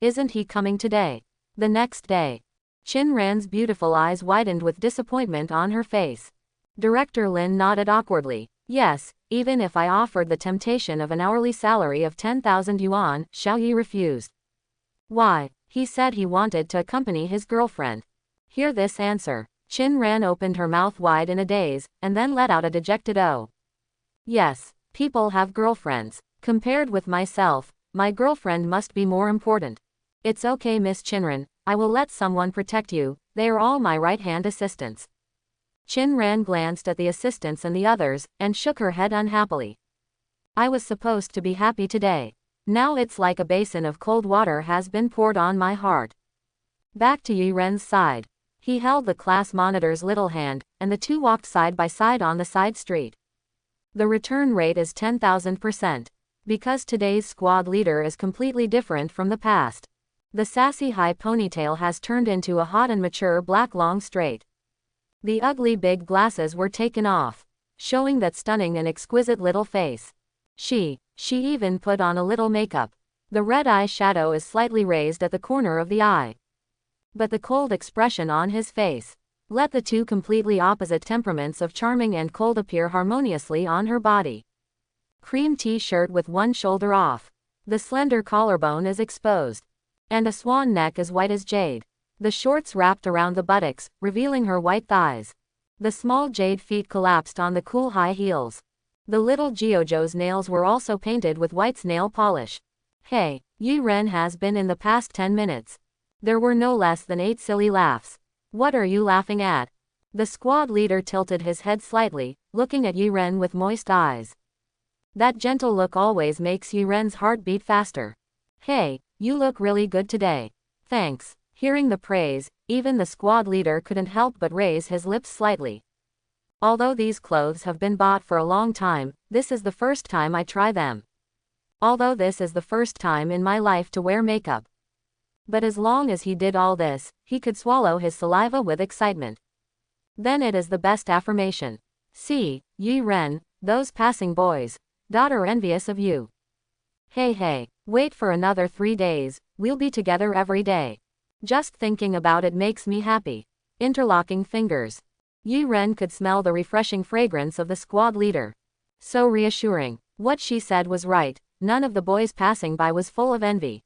Isn't he coming today? The next day. Shinran's beautiful eyes widened with disappointment on her face. Director Lin nodded awkwardly. Yes, even if I offered the temptation of an hourly salary of 10,000 yuan, Xiaoyi refused. Why? He said he wanted to accompany his girlfriend. Hear this answer. Shinran opened her mouth wide in a daze, and then let out a dejected "oh." Yes, people have girlfriends. Compared with myself, my girlfriend must be more important. It's okay, Miss Shinran, I will let someone protect you, they are all my right-hand assistants. Shinran glanced at the assistants and the others, and shook her head unhappily. I was supposed to be happy today. Now it's like a basin of cold water has been poured on my heart. Back to Yi Ren's side. He held the class monitor's little hand, and the two walked side by side on the side street. The return rate is 10,000%. Because today's squad leader is completely different from the past. The sassy high ponytail has turned into a hot and mature black long straight. The ugly big glasses were taken off, showing that stunning and exquisite little face. She even put on a little makeup. The red eye shadow is slightly raised at the corner of the eye. But the cold expression on his face. Let the two completely opposite temperaments of charming and cold appear harmoniously on her body. Cream t-shirt with one shoulder off. The slender collarbone is exposed. And a swan neck as white as jade. The shorts wrapped around the buttocks, revealing her white thighs. The small jade feet collapsed on the cool high heels. The little Giojo's nails were also painted with white nail polish. Hey, Yi Ren has been in the past 10 minutes. There were no less than 8 silly laughs. What are you laughing at? The squad leader tilted his head slightly, looking at Yi Ren with moist eyes. That gentle look always makes Yi Ren's heart beat faster. Hey, you look really good today. Thanks. Hearing the praise, even the squad leader couldn't help but raise his lips slightly. Although these clothes have been bought for a long time, this is the first time I try them. Although this is the first time in my life to wear makeup. But as long as he did all this, he could swallow his saliva with excitement. Then it is the best affirmation. See, Yi Ren, those passing boys, are envious of you. Hey, wait for another 3 days, we'll be together every day. Just thinking about it makes me happy. Interlocking fingers. Yi Ren could smell the refreshing fragrance of the squad leader. So reassuring. What she said was right, none of the boys passing by was full of envy.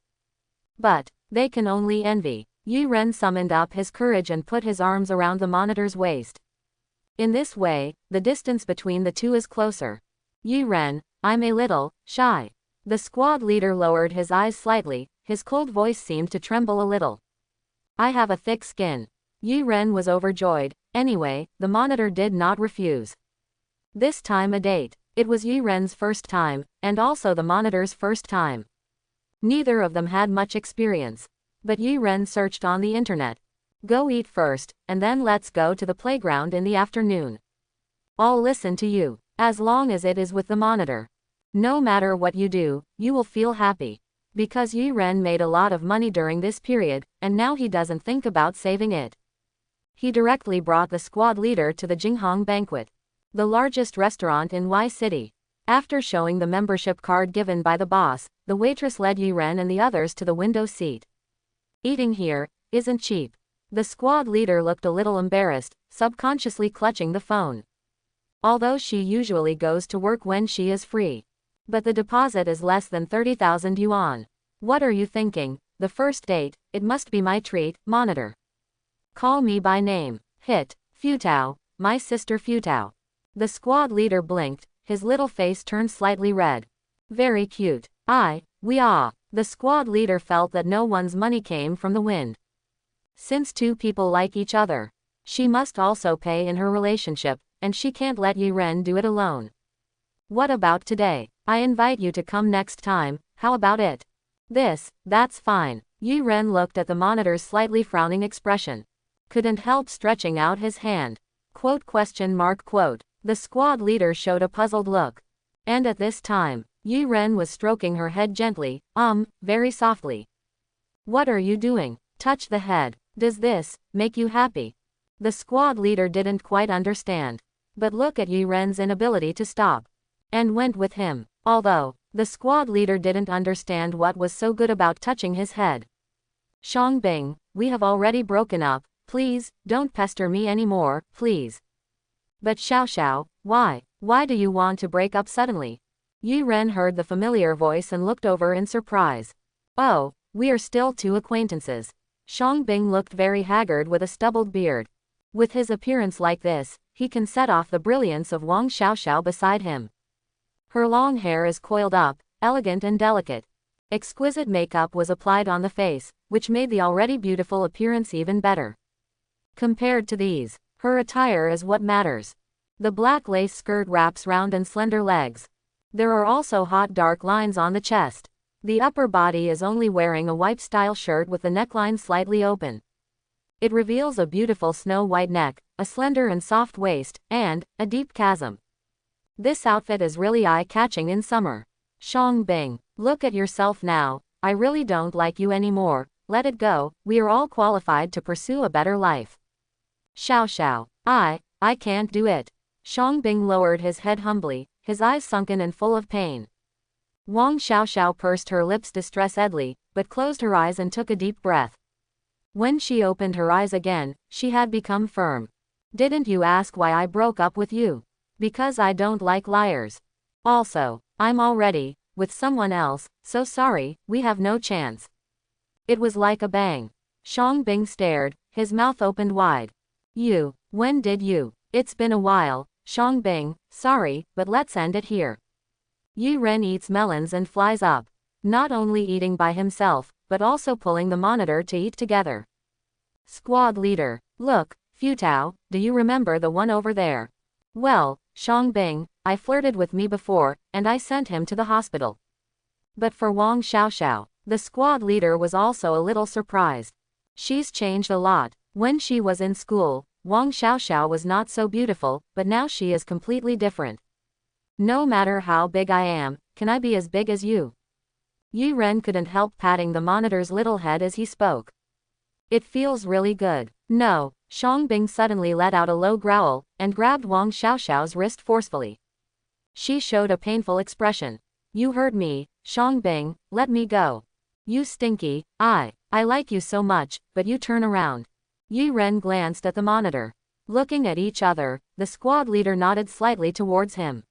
But they can only envy. Yi Ren summoned up his courage and put his arms around the monitor's waist. In this way, the distance between the two is closer. Yi Ren, I'm a little shy. The squad leader lowered his eyes slightly, his cold voice seemed to tremble a little. I have a thick skin. Yi Ren was overjoyed. Anyway, the monitor did not refuse. This time a date. It was Yi Ren's first time, and also the monitor's first time. Neither of them had much experience. But Yi Ren searched on the internet. Go eat first, and then let's go to the playground in the afternoon. I'll listen to you, as long as it is with the monitor. No matter what you do, you will feel happy. Because Yi Ren made a lot of money during this period, and now he doesn't think about saving it. He directly brought the squad leader to the Jinghong banquet, the largest restaurant in Y City. After showing the membership card given by the boss, the waitress led Yi Ren and the others to the window seat. Eating here isn't cheap. The squad leader looked a little embarrassed, subconsciously clutching the phone. Although she usually goes to work when she is free. But the deposit is less than 30,000 yuan. What are you thinking? The first date, it must be my treat, monitor. Call me by name. Hit, Futao, my sister Futao. The squad leader blinked, his little face turned slightly red. Very cute. The squad leader felt that no one's money came from the wind. Since two people like each other, she must also pay in her relationship, and she can't let Yi Ren do it alone. What about today? I invite you to come next time, how about it? That's fine. Yi Ren looked at the monitor's slightly frowning expression. Couldn't help stretching out his hand. Quote. The squad leader showed a puzzled look. And at this time, Yi Ren was stroking her head gently, very softly. What are you doing? Touch the head. Does this make you happy? The squad leader didn't quite understand. But look at Yi Ren's inability to stop. And went with him. Although, the squad leader didn't understand what was so good about touching his head. Xiangbing, we have already broken up, please, don't pester me anymore, please. But Xiao, why? Why do you want to break up suddenly? Yi Ren heard the familiar voice and looked over in surprise. Oh, we are still two acquaintances. Xiangbing looked very haggard with a stubbled beard. With his appearance like this, he can set off the brilliance of Wang Xiaoxiao beside him. Her long hair is coiled up, elegant and delicate. Exquisite makeup was applied on the face, which made the already beautiful appearance even better. Compared to these, her attire is what matters. The black lace skirt wraps round and slender legs. There are also hot dark lines on the chest. The upper body is only wearing a wipe-style shirt with the neckline slightly open. It reveals a beautiful snow-white neck, a slender and soft waist, and a deep chasm. This outfit is really eye-catching in summer. Xiangbing, look at yourself now, I really don't like you anymore, let it go, we are all qualified to pursue a better life. Xiao, I can't do it. Xiangbing lowered his head humbly, his eyes sunken and full of pain. Wang Xiaoxiao pursed her lips distressingly, but closed her eyes and took a deep breath. When she opened her eyes again, she had become firm. Didn't you ask why I broke up with you? Because I don't like liars. Also, I'm already with someone else, so sorry, we have no chance. It was like a bang. Xiangbing stared, his mouth opened wide. When did you? It's been a while, Xiangbing, sorry, but let's end it here. Yi Ren eats melons and flies up. Not only eating by himself, but also pulling the monitor to eat together. Squad leader, look, Futao, do you remember the one over there? Well, Xiangbing, I flirted with me before, and I sent him to the hospital. But for Wang Xiaoxiao, the squad leader was also a little surprised. She's changed a lot. When she was in school, Wang Xiaoxiao was not so beautiful, but now she is completely different. No matter how big I am, can I be as big as you? Yi Ren couldn't help patting the monitor's little head as he spoke. It feels really good. No, Xiangbing suddenly let out a low growl, and grabbed Wang Xiaoxiao's wrist forcefully. She showed a painful expression. You hurt me, Xiangbing, let me go. You stinky, I like you so much, but you turn around. Yi Ren glanced at the monitor. Looking at each other, the squad leader nodded slightly towards him.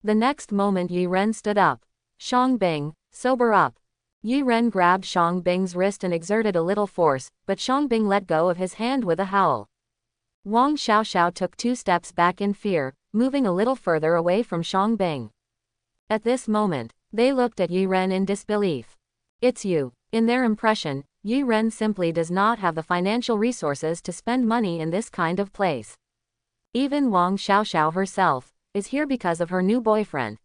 The next moment Yi Ren stood up. Xiangbing, sober up. Yi Ren grabbed Xiangbing's wrist and exerted a little force, but Xiangbing let go of his hand with a howl. Wang Xiaoxiao took 2 steps back in fear, moving a little further away from Xiangbing. At this moment, they looked at Yi Ren in disbelief. It's you. In their impression, Yi Ren simply does not have the financial resources to spend money in this kind of place. Even Wang Xiaoxiao herself is here because of her new boyfriend.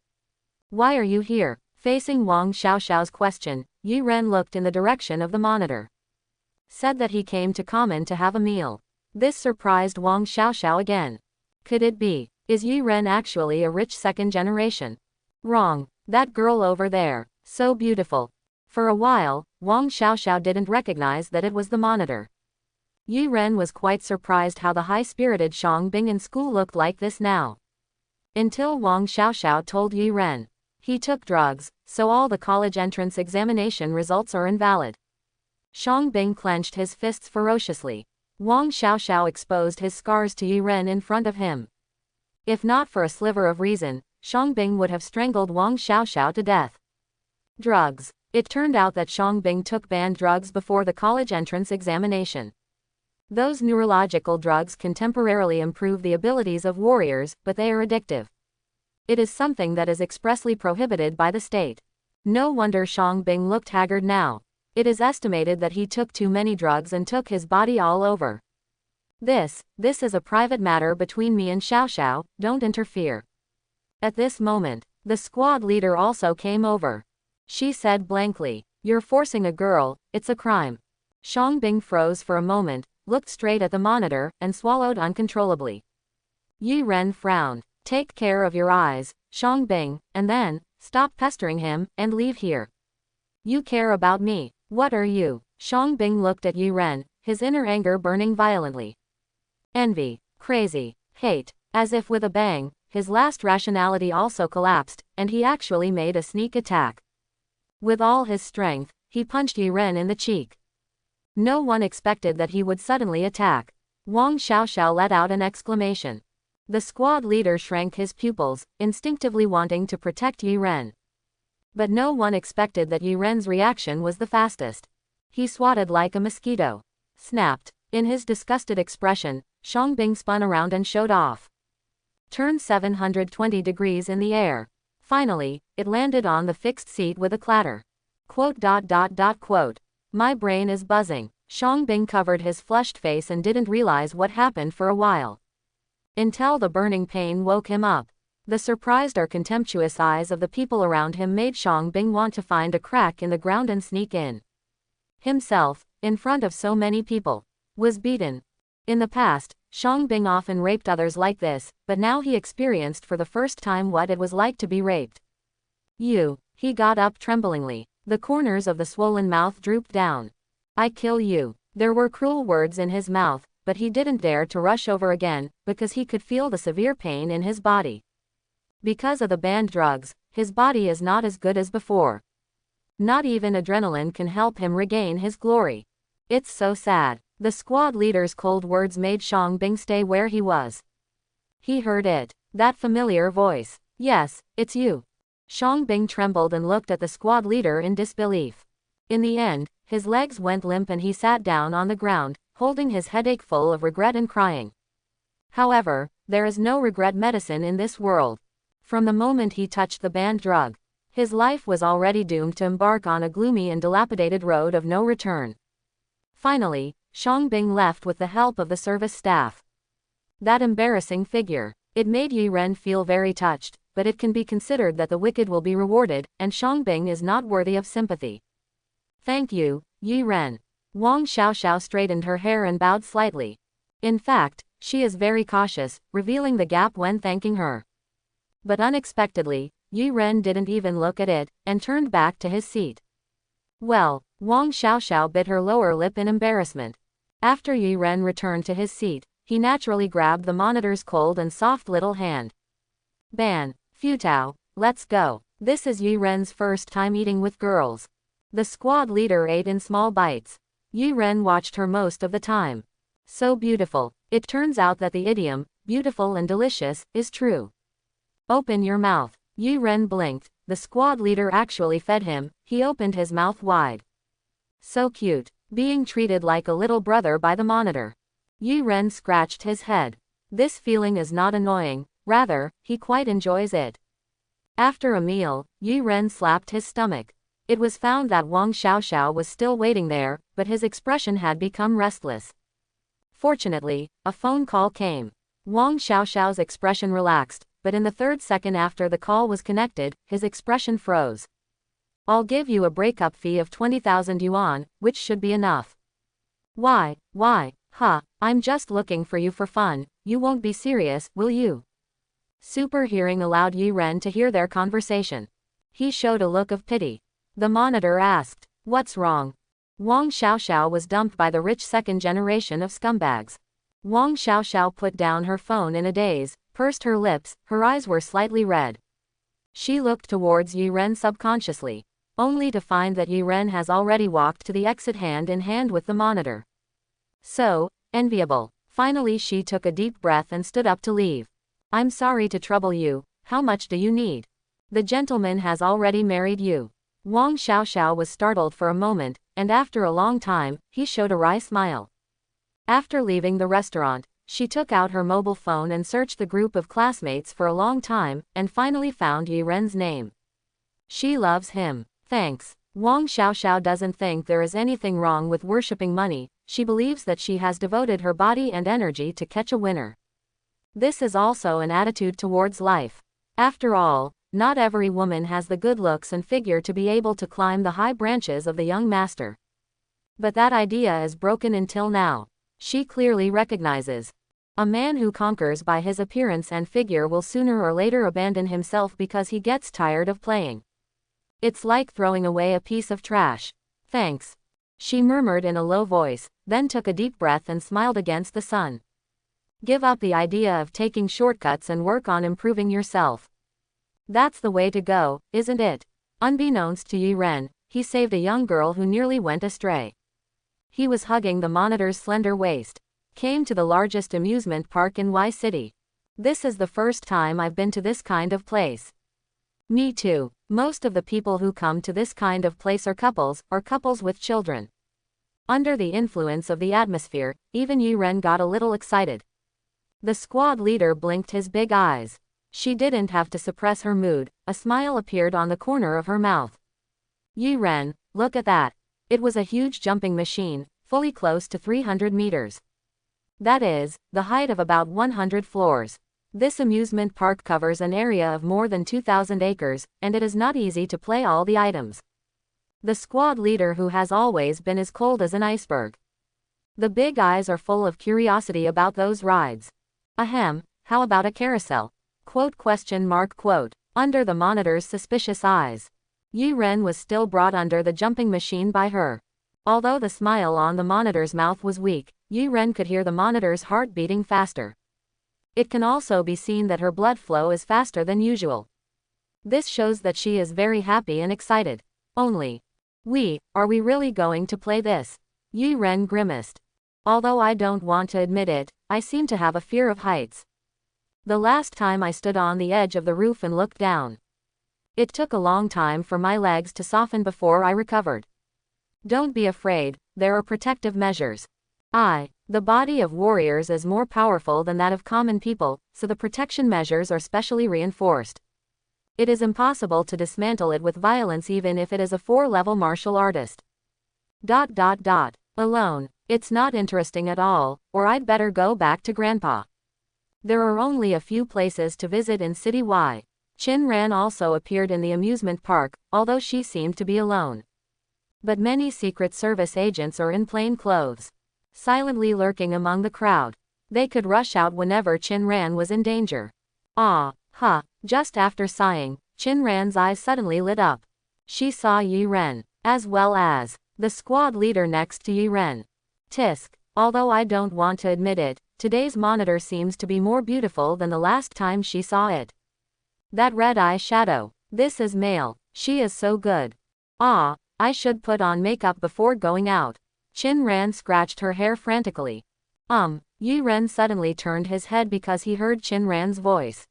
Why are you here? Facing Wang Xiaoxiao's question, Yi Ren looked in the direction of the monitor. Said that he came to Common to have a meal. This surprised Wang Xiaoxiao again. Could it be? Is Yi Ren actually a rich second generation? Wrong. That girl over there, so beautiful. For a while, Wang Xiaoxiao didn't recognize that it was the monitor. Yi Ren was quite surprised how the high-spirited Xiangbing in school looked like this now. Until Wang Xiaoxiao told Yi Ren. He took drugs, so all the college entrance examination results are invalid. Xiangbing clenched his fists ferociously. Wang Xiaoxiao exposed his scars to Yi Ren in front of him. If not for a sliver of reason, Xiangbing would have strangled Wang Xiaoxiao to death. Drugs. It turned out that Xiangbing took banned drugs before the college entrance examination. Those neurological drugs can temporarily improve the abilities of warriors, but they are addictive. It is something that is expressly prohibited by the state. No wonder Xiangbing looked haggard now. It is estimated that he took too many drugs and took his body all over. This is a private matter between me and Xiaoxiao, don't interfere. At this moment, the squad leader also came over. She said blankly, "You're forcing a girl, it's a crime." Xiangbing froze for a moment, looked straight at the monitor, and swallowed uncontrollably. Yi Ren frowned. "Take care of your eyes, Xiangbing, and then, stop pestering him, and leave here. You care about me. What are you?" Xiangbing looked at Yi Ren, his inner anger burning violently. Envy, crazy, hate. As if with a bang, his last rationality also collapsed, and he actually made a sneak attack. With all his strength, he punched Yi Ren in the cheek. No one expected that he would suddenly attack. Wang Xiaoxiao let out an exclamation. The squad leader shrank his pupils, instinctively wanting to protect Yi Ren. But no one expected that Yi Ren's reaction was the fastest. He swatted like a mosquito. Snapped. In his disgusted expression, Xiangbing spun around and showed off. Turned 720 degrees in the air. Finally, it landed on the fixed seat with a clatter. Quote. My brain is buzzing. Xiangbing covered his flushed face and didn't realize what happened for a while. Until the burning pain woke him up. The surprised or contemptuous eyes of the people around him made Xiangbing want to find a crack in the ground and sneak in. Himself, in front of so many people, was beaten. In the past, Xiangbing often raped others like this, but now he experienced for the first time what it was like to be raped. He got up tremblingly. The corners of the swollen mouth drooped down. I kill you. There were cruel words in his mouth, but he didn't dare to rush over again, because he could feel the severe pain in his body. Because of the banned drugs, his body is not as good as before. Not even adrenaline can help him regain his glory. It's so sad. The squad leader's cold words made Xiangbing stay where he was. He heard it. That familiar voice. Yes, it's you. Xiangbing trembled and looked at the squad leader in disbelief. In the end, his legs went limp and he sat down on the ground, holding his headache full of regret and crying. However, there is no regret medicine in this world. From the moment he touched the banned drug, his life was already doomed to embark on a gloomy and dilapidated road of no return. Finally, Xiangbing left with the help of the service staff. That embarrassing figure. It made Yi Ren feel very touched, but it can be considered that the wicked will be rewarded, and Xiangbing is not worthy of sympathy. Thank you, Yi Ren. Wang Xiaoxiao straightened her hair and bowed slightly. In fact, she is very cautious, revealing the gap when thanking her. But unexpectedly, Yi Ren didn't even look at it, and turned back to his seat. Well, Wang Xiaoxiao bit her lower lip in embarrassment. After Yi Ren returned to his seat, he naturally grabbed the monitor's cold and soft little hand. Ban. Futao, let's go. This is Yi Ren's first time eating with girls. The squad leader ate in small bites. Yi Ren watched her most of the time. So beautiful. It turns out that the idiom, beautiful and delicious, is true. Open your mouth. Yi Ren blinked. The squad leader actually fed him. He opened his mouth wide. So cute. Being treated like a little brother by the monitor. Yi Ren scratched his head. This feeling is not annoying, rather, he quite enjoys it. After a meal, Yi Ren slapped his stomach. It was found that Wang Xiaoxiao was still waiting there, but his expression had become restless. Fortunately, a phone call came. Wang Xiaoxiao's expression relaxed, but in the third second after the call was connected, his expression froze. I'll give you a breakup fee of 20,000 yuan, which should be enough. Why? I'm just looking for you for fun, you won't be serious, will you? Super Hearing allowed Yi Ren to hear their conversation. He showed a look of pity. The monitor asked, what's wrong? Wang Xiaoxiao was dumped by the rich second generation of scumbags. Wang Xiaoxiao put down her phone in a daze, pursed her lips, her eyes were slightly red. She looked towards Yi Ren subconsciously, only to find that Yi Ren has already walked to the exit hand in hand with the monitor. So, Enviable. Finally she took a deep breath and stood up to leave. I'm sorry to trouble you, how much do you need? The gentleman has already married you. Wang Xiaoxiao was startled for a moment, and after a long time, he showed a wry smile. After leaving the restaurant, she took out her mobile phone and searched the group of classmates for a long time, and finally found Yi Ren's name. She loves him. Thanks. Wang Xiaoxiao doesn't think there is anything wrong with worshipping money, she believes that she has devoted her body and energy to catch a winner. This is also an attitude towards life. After all, not every woman has the good looks and figure to be able to climb the high branches of the young master. But that idea is broken until now. She clearly recognizes. A man who conquers by his appearance and figure will sooner or later abandon himself because he gets tired of playing. It's like throwing away a piece of trash. Thanks. She murmured in a low voice, then took a deep breath and smiled against the sun. Give up the idea of taking shortcuts and work on improving yourself. That's the way to go, isn't it? Unbeknownst to Yi Ren, he saved a young girl who nearly went astray. He was hugging the monitor's slender waist. Came to the largest amusement park in Y City. This is the first time I've been to this kind of place. Me too. Most of the people who come to this kind of place are couples, or couples with children. Under the influence of the atmosphere, even Yi Ren got a little excited. The squad leader blinked his big eyes. She didn't have to suppress her mood, a smile appeared on the corner of her mouth. Yi Ren, look at that. It was a huge jumping machine, fully close to 300 meters. That is, the height of about 100 floors. This amusement park covers an area of more than 2,000 acres, and it is not easy to play all the items. The squad leader who has always been as cold as an iceberg. The big eyes are full of curiosity about those rides. Ahem, how about a carousel? Quote. Under the monitor's suspicious eyes. Yi Ren was still brought under the jumping machine by her. Although the smile on the monitor's mouth was weak, Yi Ren could hear the monitor's heart beating faster. It can also be seen that her blood flow is faster than usual. This shows that she is very happy and excited. Only. Are we really going to play this? Yi Ren grimaced. Although I don't want to admit it, I seem to have a fear of heights. The last time I stood on the edge of the roof and looked down. It took a long time for my legs to soften before I recovered. Don't be afraid, there are protective measures. The body of warriors is more powerful than that of common people, so the protection measures are specially reinforced. It is impossible to dismantle it with violence even if it is a 4-level martial artist. Alone, it's not interesting at all, or I'd better go back to Grandpa. There are only a few places to visit in City Y. Qin Ran also appeared in the amusement park, although she seemed to be alone. But many Secret Service agents are in plain clothes, silently lurking among the crowd. They could rush out whenever Qin Ran was in danger. Just after sighing, Qin Ran's eyes suddenly lit up. She saw Yi Ren, as well as the squad leader next to Yi Ren. Tisk, although I don't want to admit it, today's monitor seems to be more beautiful than the last time she saw it. That red eye shadow, this is male, she is so good. I should put on makeup before going out. Qin Ran scratched her hair frantically. Yi Ren suddenly turned his head because he heard Qin Ran's voice.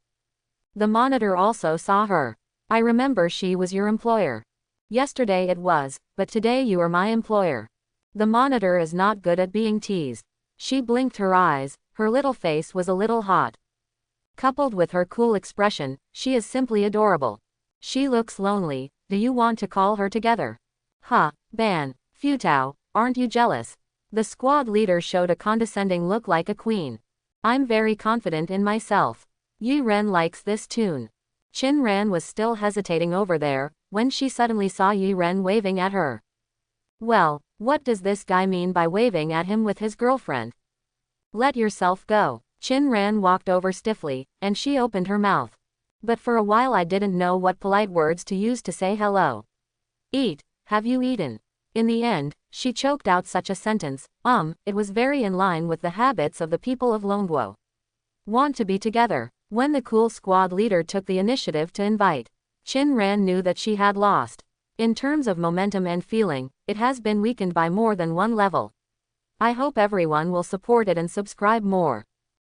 The monitor also saw her. I remember she was your employer. Yesterday it was, but today you are my employer. The monitor is not good at being teased. She blinked her eyes, her little face was a little hot. Coupled with her cool expression, she is simply adorable. She looks lonely, do you want to call her together? Ban, Futao, aren't you jealous? The squad leader showed a condescending look like a queen. I'm very confident in myself. Yi Ren likes this tune. Qin Ran was still hesitating over there, when she suddenly saw Yi Ren waving at her. Well, what does this guy mean by waving at him with his girlfriend? Let yourself go. Qin Ran walked over stiffly, and she opened her mouth. But for a while I didn't know what polite words to use to say hello. Eat, have you eaten? In the end, she choked out such a sentence. It was very in line with the habits of the people of Longguo. Want to be together. When the cool squad leader took the initiative to invite, Qin Ran knew that she had lost. In terms of momentum and feeling, it has been weakened by more than one level. I hope everyone will support it and subscribe more.